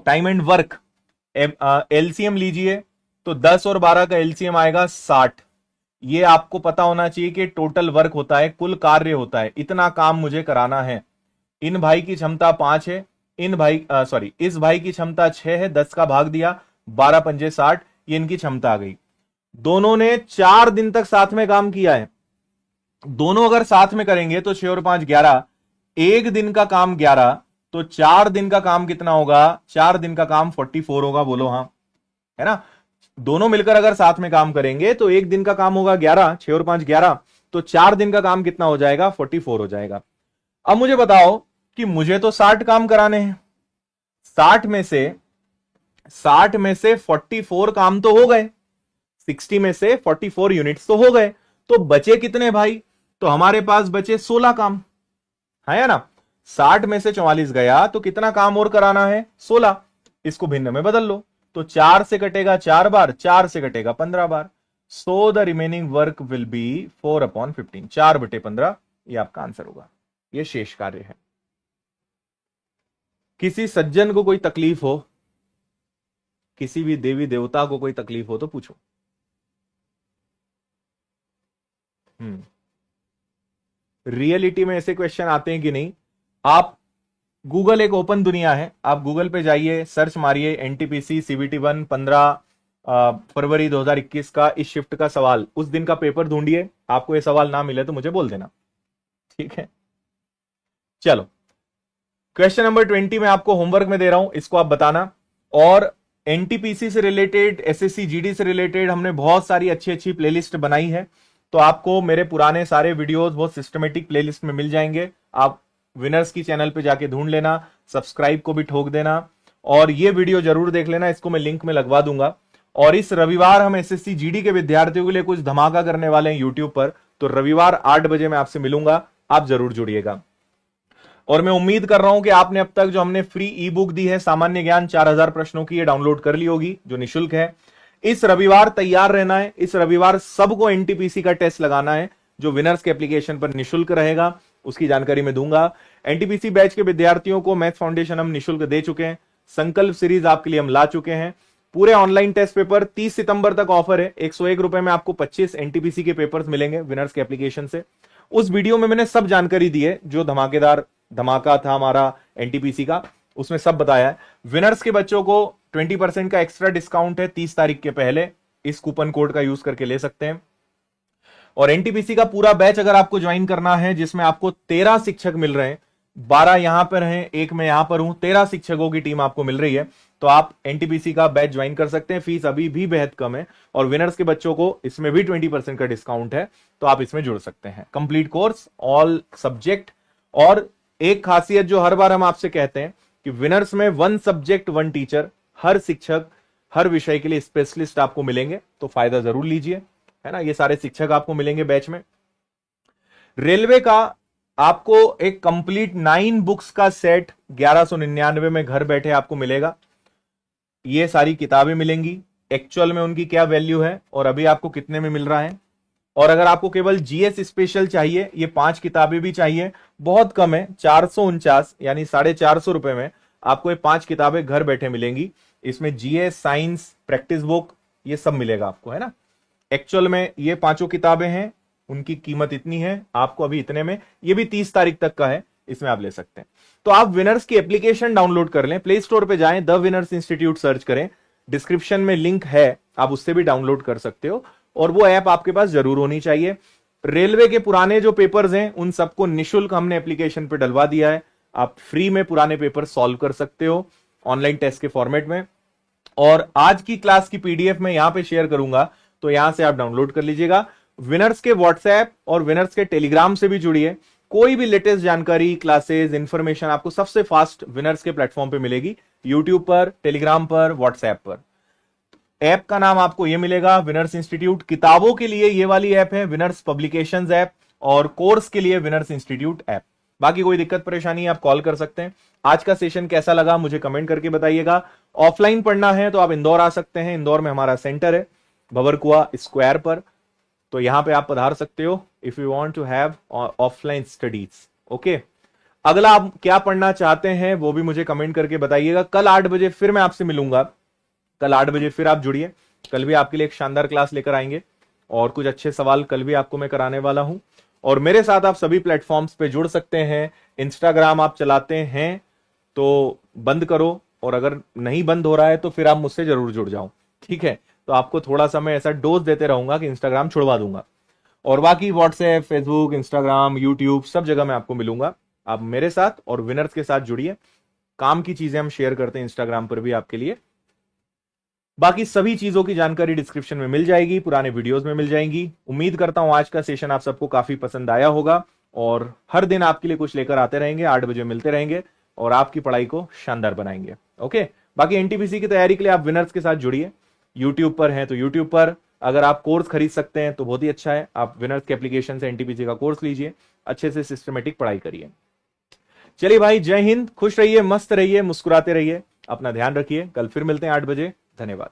time and work. LCM लीजिए तो 10 और 12 का एलसीएम आएगा 60, ये आपको पता होना चाहिए कि टोटल वर्क होता है, कुल कार्य होता है, इतना काम मुझे कराना है। इन भाई की क्षमता 5 है, इन भाई सॉरी इस भाई की क्षमता 6 है, 10 का भाग दिया, 12 पंजे 60, ये इनकी क्षमता आ गई। दोनों ने 4 दिन तक साथ में काम किया है। दोनों अगर साथ में करेंगे तो 6 और 5 11, एक दिन का काम 11, तो 4 दिन का काम कितना होगा? 4 दिन का काम 44 होगा, बोलो हाँ, है ना। दोनों मिलकर अगर साथ में काम करेंगे तो एक दिन का काम होगा 11, 6 और 5 11, तो 4 दिन का काम कितना हो जाएगा? 44 हो जाएगा। अब मुझे बताओ कि मुझे तो 60 काम कराने हैं, 60 में से 44 काम तो हो गए, 60 में से 44 यूनिट्स तो हो गए, तो बचे कितने भाई? तो हमारे पास बचे 16 काम, है ना। 60 में से 44 गया तो कितना काम और कराना है? 16। इसको भिन्न में बदल लो, तो 4 से कटेगा 4 बार, 4 से कटेगा 15 बार। So the remaining work will be 4/15, 4/15, ये आपका आंसर होगा। ये शेष कार्य है। किसी सज्जन को कोई तकलीफ हो, किसी भी देवी देवता को कोई तकलीफ हो तो पूछो। रियलिटी में ऐसे क्वेश्चन आते हैं कि नहीं? आप गूगल एक ओपन दुनिया है, आप गूगल पे जाइए, सर्च मारिए एनटीपीसी सीबीटी 1 15 फरवरी 2021 का इस शिफ्ट का सवाल, उस दिन का पेपर ढूंढिए। आपको ये सवाल ना मिले तो मुझे बोल देना, ठीक है। चलो, क्वेश्चन नंबर 20 में आपको होमवर्क में दे रहा हूं, इसको आप बताना। और एनटीपीसी से रिलेटेड, एसएससी जीडी से रिलेटेड हमने बहुत सारी अच्छी अच्छी प्लेलिस्ट बनाई है, तो आपको मेरे पुराने सारे वीडियोस बहुत सिस्टमेटिक प्लेलिस्ट में मिल जाएंगे। आप विनर्स की चैनल पे जाके ढूंढ लेना, सब्सक्राइब को भी ठोक देना, और ये वीडियो जरूर देख लेना, इसको मैं लिंक में लगवा दूंगा। और इस रविवार हम एसएससी जीडी के विद्यार्थियों के लिए कुछ धमाका करने वाले हैं यूट्यूब पर, तो रविवार 8 बजे मैं आपसे मिलूंगा, आप जरूर जुड़िएगा। और मैं उम्मीद कर रहा हूं कि आपने अब तक जो हमने फ्री ई बुक दी है सामान्य ज्ञान 4000 प्रश्नों की, ये डाउनलोड कर ली होगी, जो निःशुल्क है। इस रविवार तैयार रहना है, इस रविवार सबको एनटीपीसी का टेस्ट लगाना है, जो विनर्स के एप्लीकेशन पर निःशुल्क रहेगा, उसकी जानकारी मैं दूंगा। एनटीपीसी बैच के विद्यार्थियों को मैथ फाउंडेशन हम निःशुल्क दे चुके हैं, संकल्प सीरीज आपके लिए हम ला चुके हैं। पूरे ऑनलाइन टेस्ट पेपर 30 सितंबर तक ऑफर है, 101 रुपए में आपको 25 एनटीपीसी के पेपर्स मिलेंगे विनर्स के एप्लीकेशन से। उस वीडियो में मैंने सब जानकारी दी है, जो धमाकेदार धमाका था हमारा एनटीपीसी का, उसमें सब बताया है। विनर्स के बच्चों को 20% का एक्स्ट्रा डिस्काउंट है 30 तारीख के पहले, इस कूपन कोड का यूज करके ले सकते हैं। और एनटीपीसी का पूरा बैच अगर आपको ज्वाइन करना है, जिसमें आपको 13 शिक्षक मिल रहे हैं, 12 यहां पर हैं, एक मैं यहां पर हूं, 13 शिक्षकों की टीम आपको मिल रही है, तो आप एनटीपीसी का बैच ज्वाइन कर सकते हैं। फीस अभी भी बेहद कम है, और विनर्स के बच्चों को इसमें भी 20% का डिस्काउंट है, तो आप इसमें जुड़ सकते हैं। कंप्लीट कोर्स, ऑल सब्जेक्ट, और एक खासियत जो हर बार हम आपसे कहते हैं कि विनर्स में 1 सब्जेक्ट 1 टीचर, हर शिक्षक हर विषय के लिए स्पेशलिस्ट आपको मिलेंगे, तो फायदा जरूर लीजिए, है ना। ये सारे शिक्षक आपको मिलेंगे बैच में। रेलवे का आपको एक कंप्लीट 9 बुक्स का सेट 1199 में घर बैठे आपको मिलेगा। ये सारी किताबें मिलेंगी, एक्चुअल में उनकी क्या वैल्यू है और अभी आपको कितने में मिल रहा है। और अगर आपको केवल जीएस स्पेशल चाहिए, ये 5 किताबें भी चाहिए, बहुत कम है, 449 यानी 450 रुपए में आपको ये 5 किताबें घर बैठे मिलेंगी। इसमें जीएस, साइंस, प्रैक्टिस बुक, ये सब मिलेगा आपको, है ना। एक्चुअल में ये 5 किताबें हैं, उनकी कीमत इतनी है, आपको अभी इतने में, ये भी 30 तारीख तक का है, इसमें आप ले सकते हैं। तो आप विनर्स की एप्लीकेशन डाउनलोड कर लें, प्ले स्टोर पे जाएं, द विनर्स इंस्टीट्यूट सर्च करें, डिस्क्रिप्शन में लिंक है, आप उससे भी डाउनलोड कर सकते हो, और वो ऐप आपके पास जरूर होनी चाहिए। रेलवे के पुराने जो पेपर्स हैं उन सबको निःशुल्क हमने एप्लीकेशन पे डलवा दिया है, आप फ्री में पुराने पेपर सॉल्व कर सकते हो ऑनलाइन टेस्ट के फॉर्मेट में। और आज की क्लास की पीडीएफ मैं यहां पे शेयर करूंगा, तो यहां से आप डाउनलोड कर लीजिएगा। विनर्स के व्हाट्सएप और विनर्स के टेलीग्राम से भी जुड़िए, कोई भी लेटेस्ट जानकारी, क्लासेस, इंफॉर्मेशन आपको सबसे फास्ट विनर्स के प्लेटफॉर्म पे मिलेगी, यूट्यूब पर, टेलीग्राम पर, व्हाट्सएप पर। ऐप का नाम आपको ये मिलेगा, विनर्स इंस्टीट्यूट। किताबों के लिए ये वाली ऐप है विनर्स पब्लिकेशंस ऐप, और कोर्स के लिए विनर्स इंस्टीट्यूट ऐप। बाकी कोई दिक्कत परेशानी आप कॉल कर सकते हैं। आज का सेशन कैसा लगा मुझे कमेंट करके बताइएगा। ऑफलाइन पढ़ना है तो आप इंदौर आ सकते हैं, इंदौर में हमारा सेंटर है भवरकुआ स्क्वायर पर, तो यहां पे आप पधार सकते हो if you want to have offline studies. Okay, अगला आप क्या पढ़ना चाहते हैं वो भी मुझे कमेंट करके बताइएगा। कल 8 बजे फिर मैं आपसे मिलूंगा, कल 8 बजे फिर आप जुड़िए, कल भी आपके लिए एक शानदार क्लास लेकर आएंगे। और कुछ अच्छे सवाल कल भी आपको मैं कराने वाला हूं। और मेरे साथ आप सभी प्लेटफॉर्म्स पे जुड़ सकते हैं। इंस्टाग्राम आप चलाते हैं तो बंद करो, और अगर नहीं बंद हो रहा है तो फिर आप मुझसे जरूर जुड़ जाओ, ठीक है। तो आपको थोड़ा सा मैं ऐसा डोज देते रहूंगा कि इंस्टाग्राम छुड़वा दूंगा। और बाकी व्हाट्सएप, फेसबुक, इंस्टाग्राम, यूट्यूब सब जगह मैं आपको मिलूंगा। आप मेरे साथ और विनर्स के साथ जुड़िए। काम की चीजें हम शेयर करते हैं इंस्टाग्राम पर भी आपके लिए। बाकी सभी चीजों की जानकारी डिस्क्रिप्शन में मिल जाएगी, पुराने वीडियोस में मिल जाएंगी। उम्मीद करता हूं आज का सेशन आप सबको काफी पसंद आया होगा, और हर दिन आपके लिए कुछ लेकर आते रहेंगे। 8 बजे मिलते रहेंगे और आपकी पढ़ाई को शानदार बनाएंगे। ओके, बाकी एनटीपीसी की तैयारी के लिए आप विनर्स के साथ जुड़िए। यूट्यूब पर हैं तो यूट्यूब पर अगर आप कोर्स खरीद सकते हैं तो बहुत ही अच्छा है। आप विनर्स के एप्लीकेशन से एनटीपीसी का कोर्स लीजिए, अच्छे से सिस्टमेटिक पढ़ाई करिए। चलिए भाई, जय हिंद, खुश रहिए, मस्त रहिए, मुस्कुराते रहिए, अपना ध्यान रखिए। कल फिर मिलते हैं 8 बजे। धन्यवाद।